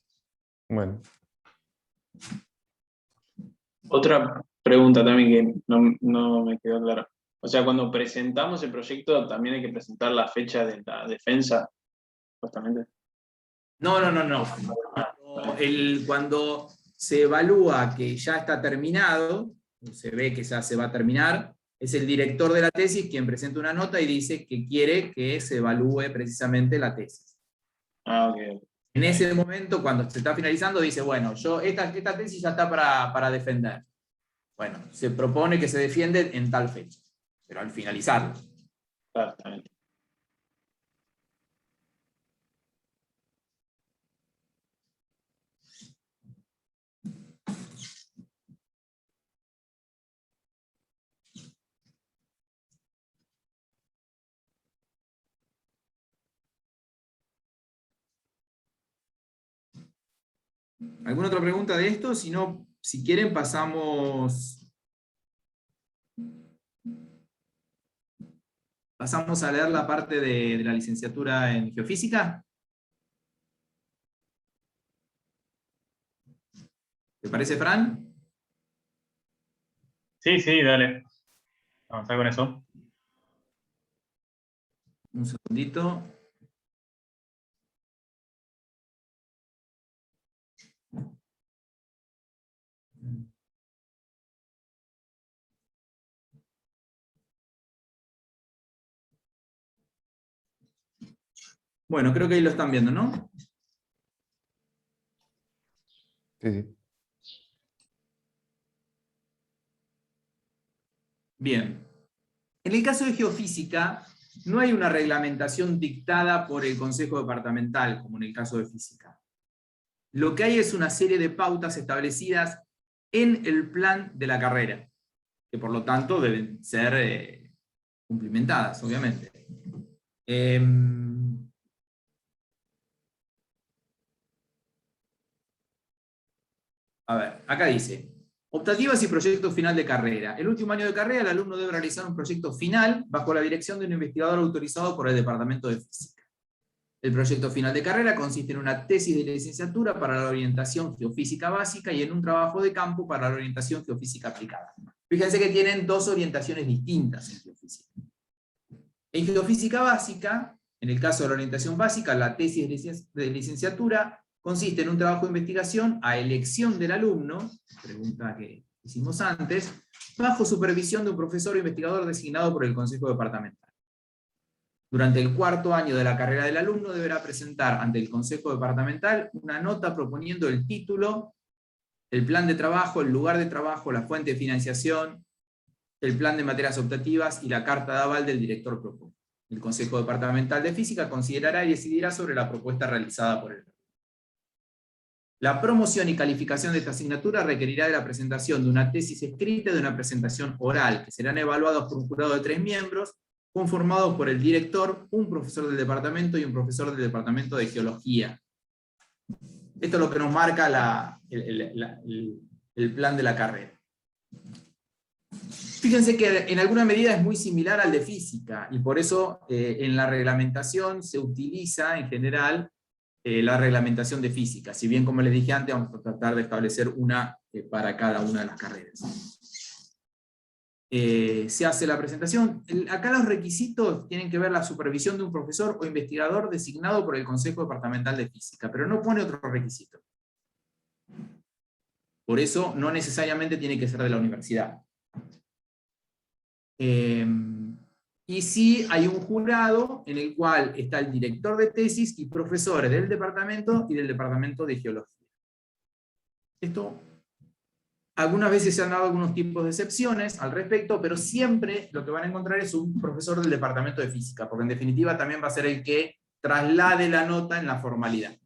Bueno. Otra pregunta también que no me quedó clara. O sea, cuando presentamos el proyecto, también hay que presentar la fecha de la defensa, justamente. No. Cuando se evalúa que ya está terminado, se ve que ya se va a terminar, es el director de la tesis quien presenta una nota y dice que quiere que se evalúe precisamente la tesis. Ah, ok. En ese momento, cuando se está finalizando, dice, bueno, esta tesis ya está para defender. Bueno, se propone que se defiende en tal fecha, pero al finalizarlo. Claro, está bien. ¿Alguna otra pregunta de esto? Si no, si quieren pasamos a leer la parte de la licenciatura en geofísica. ¿Te parece, Fran? Sí, dale. Vamos a con eso. Un segundito. Bueno, creo que ahí lo están viendo, ¿no? Sí. Bien. En el caso de geofísica, no hay una reglamentación dictada por el Consejo Departamental, como en el caso de física. Lo que hay es una serie de pautas establecidas en el plan de la carrera, que por lo tanto deben ser cumplimentadas, obviamente. A ver, acá dice, optativas y proyecto final de carrera. El último año de carrera, el alumno debe realizar un proyecto final bajo la dirección de un investigador autorizado por el Departamento de Física. El proyecto final de carrera consiste en una tesis de licenciatura para la orientación geofísica básica y en un trabajo de campo para la orientación geofísica aplicada. Fíjense que tienen dos orientaciones distintas en geofísica. En geofísica básica, en el caso de la orientación básica, la tesis de licenciatura consiste en un trabajo de investigación a elección del alumno, pregunta que hicimos antes, bajo supervisión de un profesor o investigador designado por el Consejo Departamental. Durante el cuarto año de la carrera del alumno deberá presentar ante el Consejo Departamental una nota proponiendo el título, el plan de trabajo, el lugar de trabajo, la fuente de financiación, el plan de materias optativas y la carta de aval del director propuesto. El Consejo Departamental de Física considerará y decidirá sobre la propuesta realizada por el alumno. La promoción y calificación de esta asignatura requerirá de la presentación de una tesis escrita y de una presentación oral, que serán evaluados por un jurado de 3 miembros, conformados por el director, un profesor del departamento y un profesor del departamento de geología. Esto es lo que nos marca el plan de la carrera. Fíjense que en alguna medida es muy similar al de física, y por eso en la reglamentación se utiliza en general la reglamentación de física. Si bien, como les dije antes, vamos a tratar de establecer una para cada una de las carreras. Se hace la presentación. Acá los requisitos tienen que ver la supervisión de un profesor o investigador designado por el Consejo Departamental de Física, pero no pone otro requisito. Por eso no necesariamente tiene que ser de la universidad. Y sí hay un jurado en el cual está el director de tesis y profesores del departamento y del departamento de geología. Esto, algunas veces se han dado algunos tipos de excepciones al respecto, pero siempre lo que van a encontrar es un profesor del departamento de física, porque en definitiva también va a ser el que traslade la nota en la formalidad.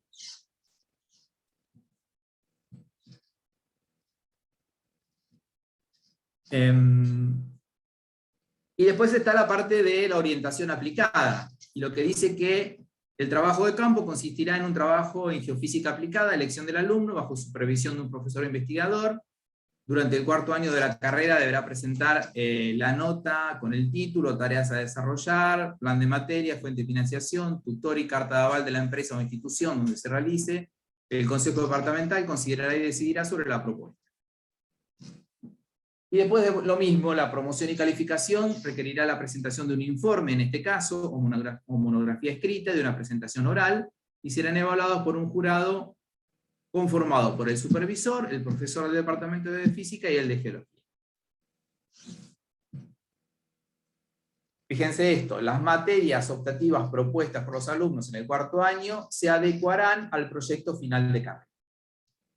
Y después está la parte de la orientación aplicada, y lo que dice que el trabajo de campo consistirá en un trabajo en geofísica aplicada, elección del alumno, bajo supervisión de un profesor investigador. Durante el cuarto año de la carrera deberá presentar la nota con el título, tareas a desarrollar, plan de materia, fuente de financiación, tutor y carta de aval de la empresa o institución donde se realice. El Consejo Departamental considerará y decidirá sobre la propuesta. Y después de lo mismo, la promoción y calificación requerirá la presentación de un informe, en este caso, o monografía escrita, de una presentación oral, y serán evaluados por un jurado conformado por el supervisor, el profesor del departamento de física y el de geología. Fíjense esto, las materias optativas propuestas por los alumnos en el cuarto año se adecuarán al proyecto final de carrera.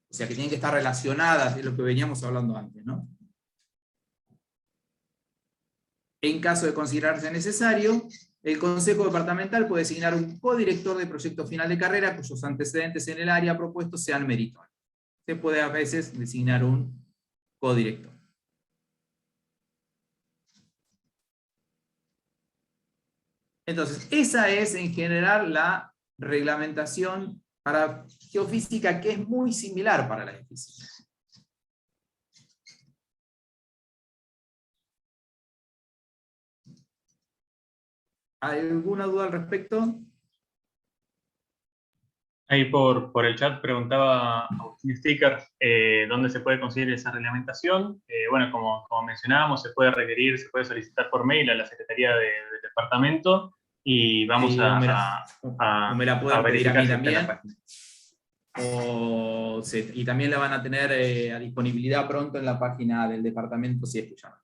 O sea que tienen que estar relacionadas, es lo que veníamos hablando antes, ¿no? En caso de considerarse necesario, el Consejo Departamental puede designar un codirector de proyecto final de carrera cuyos antecedentes en el área propuesto sean meritorios. Se puede a veces designar un codirector. Entonces, esa es en general la reglamentación para geofísica, que es muy similar para la de física. ¿Hay alguna duda al respecto? Ahí por el chat preguntaba Agustín Sticker dónde se puede conseguir esa reglamentación. Bueno, como mencionábamos, se puede requerir, se puede solicitar por mail a la Secretaría del Departamento y vamos Sí, a me la pueden pedir a verificar mí si está en la también. página. Y también la van a tener a disponibilidad pronto en la página del departamento, si es que ya no.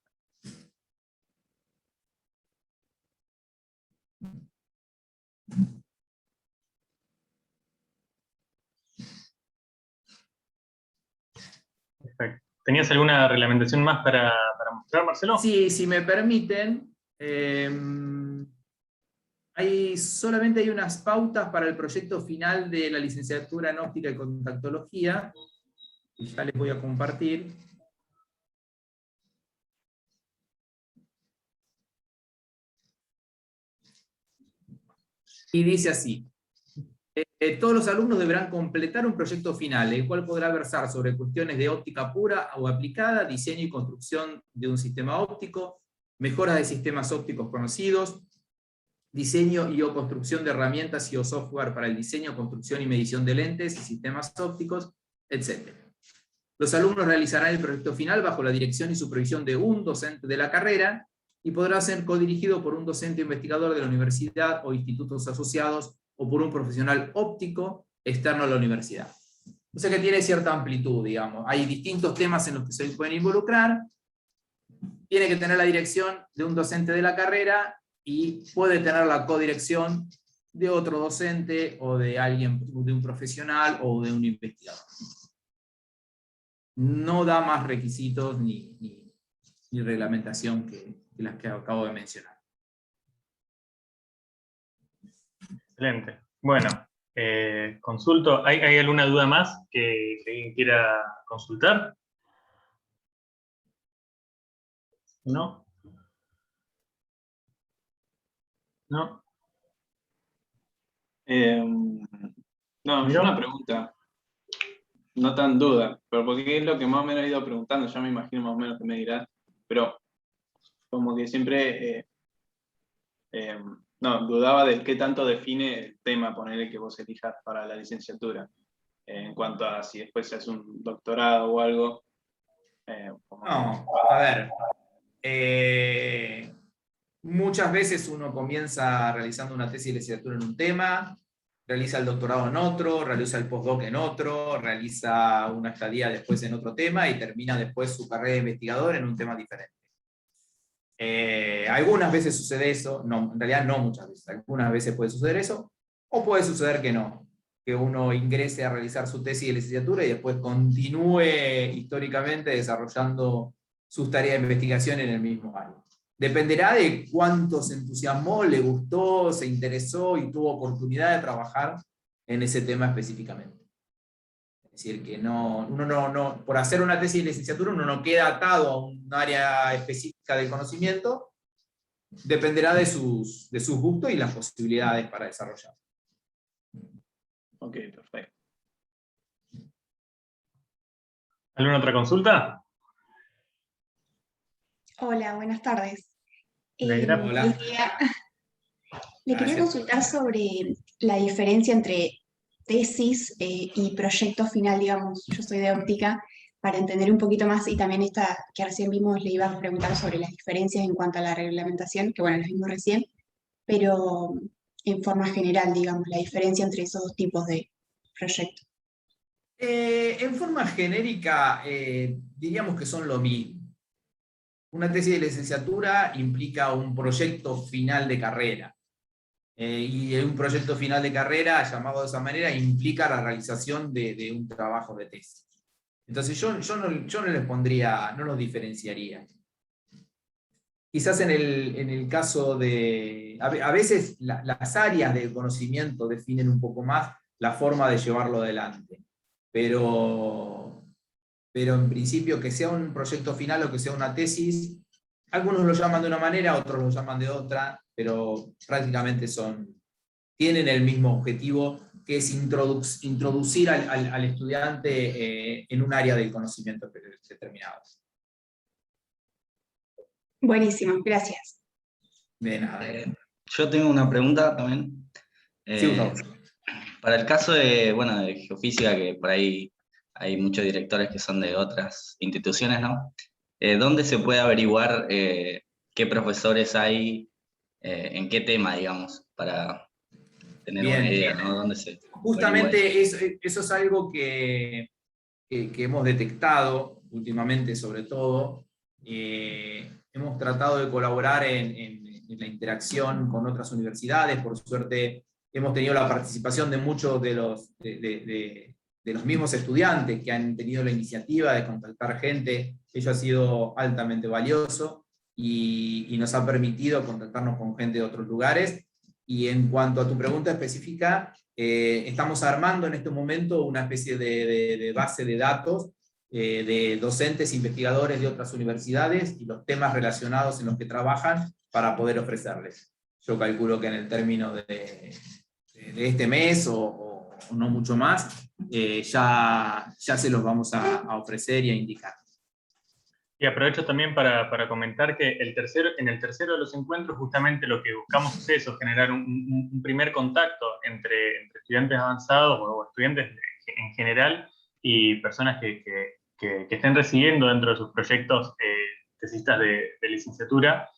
Perfecto. ¿Tenías alguna reglamentación más para mostrar, Marcelo? Sí, si me permiten, solamente hay unas pautas para el proyecto final de la licenciatura en óptica y contactología, que ya les voy a compartir. Y dice así: todos los alumnos deberán completar un proyecto final, el cual podrá versar sobre cuestiones de óptica pura o aplicada, diseño y construcción de un sistema óptico, mejoras de sistemas ópticos conocidos, diseño y o construcción de herramientas y o software para el diseño, construcción y medición de lentes y sistemas ópticos, etc. Los alumnos realizarán el proyecto final bajo la dirección y supervisión de un docente de la carrera y podrá ser codirigido por un docente investigador de la universidad o institutos asociados o por un profesional óptico externo a la universidad. O sea que tiene cierta amplitud, digamos. Hay distintos temas en los que se pueden involucrar. Tiene que tener la dirección de un docente de la carrera y puede tener la codirección de otro docente o de alguien, de un profesional o de un investigador. No da más requisitos ni reglamentación que las que acabo de mencionar. Excelente. Bueno, consulto. ¿Hay alguna duda más que alguien quiera consultar? ¿No? ¿No? No, es una pregunta. No tan duda, pero porque es lo que más o menos he ido preguntando, ya me imagino más o menos que me dirás, pero como que siempre No, dudaba del qué tanto define el tema, ponerle que vos elijas para la licenciatura. En cuanto a si después se hace un doctorado o algo. Como No, a ver. Muchas veces uno comienza realizando una tesis de licenciatura en un tema, realiza el doctorado en otro, realiza el postdoc en otro, realiza una estadía después en otro tema y termina después su carrera de investigador en un tema diferente. Algunas veces sucede eso, no, en realidad no muchas veces, algunas veces puede suceder eso, o puede suceder que no, que uno ingrese a realizar su tesis de licenciatura y después continúe históricamente desarrollando sus tareas de investigación en el mismo área. Dependerá de cuánto se entusiasmó, le gustó, se interesó y tuvo oportunidad de trabajar en ese tema específicamente. Es decir, que uno no, por hacer una tesis de licenciatura uno no queda atado a un área específica del conocimiento, dependerá de sus gustos y las posibilidades para desarrollar. Ok, perfecto. ¿Alguna otra consulta? Hola, buenas tardes. Negra. Hola. Le quería consultar sobre la diferencia entre tesis y proyecto final, digamos. Yo soy de óptica, para entender un poquito más, y también esta que recién vimos le iba a preguntar sobre las diferencias en cuanto a la reglamentación, que bueno, las vimos recién, pero en forma general, digamos, la diferencia entre esos dos tipos de proyectos. En forma genérica, diríamos que son lo mismo. Una tesis de licenciatura implica un proyecto final de carrera. Y un proyecto final de carrera, llamado de esa manera, implica la realización de un trabajo de tesis. Entonces yo no les pondría, no los diferenciaría. Quizás en el caso de... A veces las áreas del conocimiento definen un poco más la forma de llevarlo adelante. Pero en principio, que sea un proyecto final o que sea una tesis, algunos lo llaman de una manera, otros lo llaman de otra, pero prácticamente tienen el mismo objetivo, que es introducir al estudiante en un área del conocimiento determinado. Buenísimo, gracias. De nada. Yo tengo una pregunta también. Sí, por favor. Para el caso de geofísica, que por ahí hay muchos directores que son de otras instituciones, ¿no? ¿Dónde se puede averiguar qué profesores hay, en qué tema, digamos, para tener Bien. una idea, ¿no? ¿Dónde se Justamente eso es algo que hemos detectado últimamente, sobre todo. Hemos tratado de colaborar en la interacción con otras universidades. Por suerte hemos tenido la participación de muchos de los mismos estudiantes que han tenido la iniciativa de contactar gente. Ello ha sido altamente valioso y nos ha permitido contactarnos con gente de otros lugares. Y en cuanto a tu pregunta específica, estamos armando en este momento una especie de base de datos de docentes, investigadores de otras universidades y los temas relacionados en los que trabajan para poder ofrecerles. Yo calculo que en el término de este mes o no mucho más, ya se los vamos a ofrecer y a indicar. Y aprovecho también para comentar que en el tercero de los encuentros justamente lo que buscamos es eso, generar un primer contacto entre estudiantes avanzados o estudiantes en general y personas que estén recibiendo dentro de sus proyectos tesistas de licenciatura.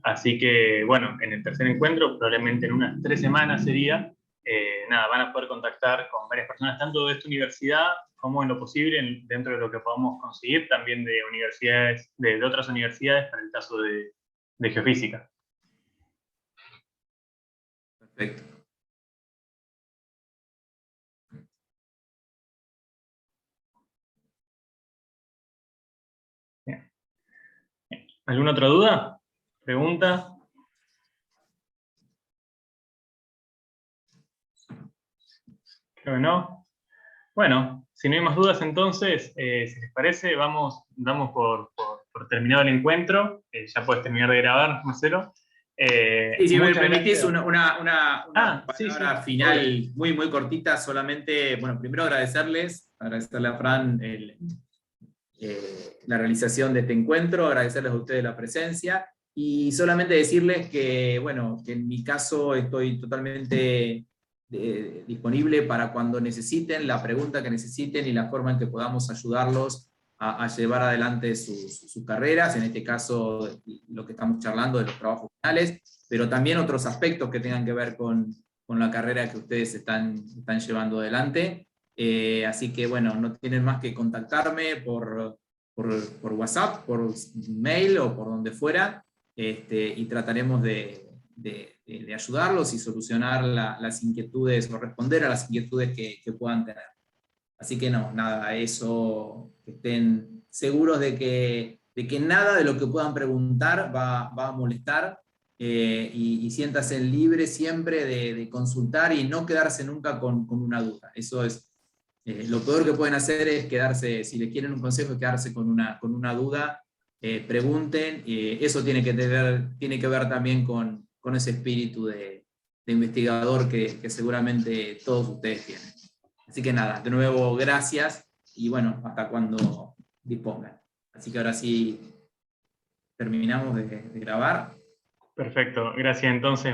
Así que, bueno, en el tercer encuentro, probablemente en unas 3 semanas sería, van a poder contactar con varias personas, tanto de esta universidad como en lo posible, dentro de lo que podamos conseguir, también de universidades, de otras universidades, para el caso de geofísica. Perfecto. Bien. ¿Alguna otra duda? ¿Pregunta? Creo que no. Bueno, si no hay más dudas entonces, si les parece, damos por terminado el encuentro. Ya puedes terminar de grabar, Marcelo. Y si me permitís una palabra final obvio. muy, muy cortita, solamente, bueno, primero agradecerle a Fran la realización de este encuentro, agradecerles a ustedes la presencia Y solamente decirles que, bueno, que en mi caso estoy totalmente disponible para cuando necesiten, la pregunta que necesiten y la forma en que podamos ayudarlos a llevar adelante sus carreras, en este caso lo que estamos charlando de los trabajos finales, pero también otros aspectos que tengan que ver con la carrera que ustedes están llevando adelante. Así que bueno, no tienen más que contactarme por WhatsApp, por mail o por donde fuera, y trataremos de ayudarlos y solucionar las inquietudes o responder a las inquietudes que puedan tener. Así que no, nada, eso, que estén seguros de que nada de lo que puedan preguntar va a molestar, y siéntanse libres siempre de consultar y no quedarse nunca con una duda. Eso es lo peor que pueden hacer, es quedarse, si le quieren un consejo, es quedarse con una duda. Pregunten, eso tiene que ver también con ese espíritu de investigador que seguramente todos ustedes tienen. Así que nada, de nuevo gracias, y bueno, hasta cuando dispongan. Así que ahora sí terminamos de grabar. Perfecto, gracias entonces.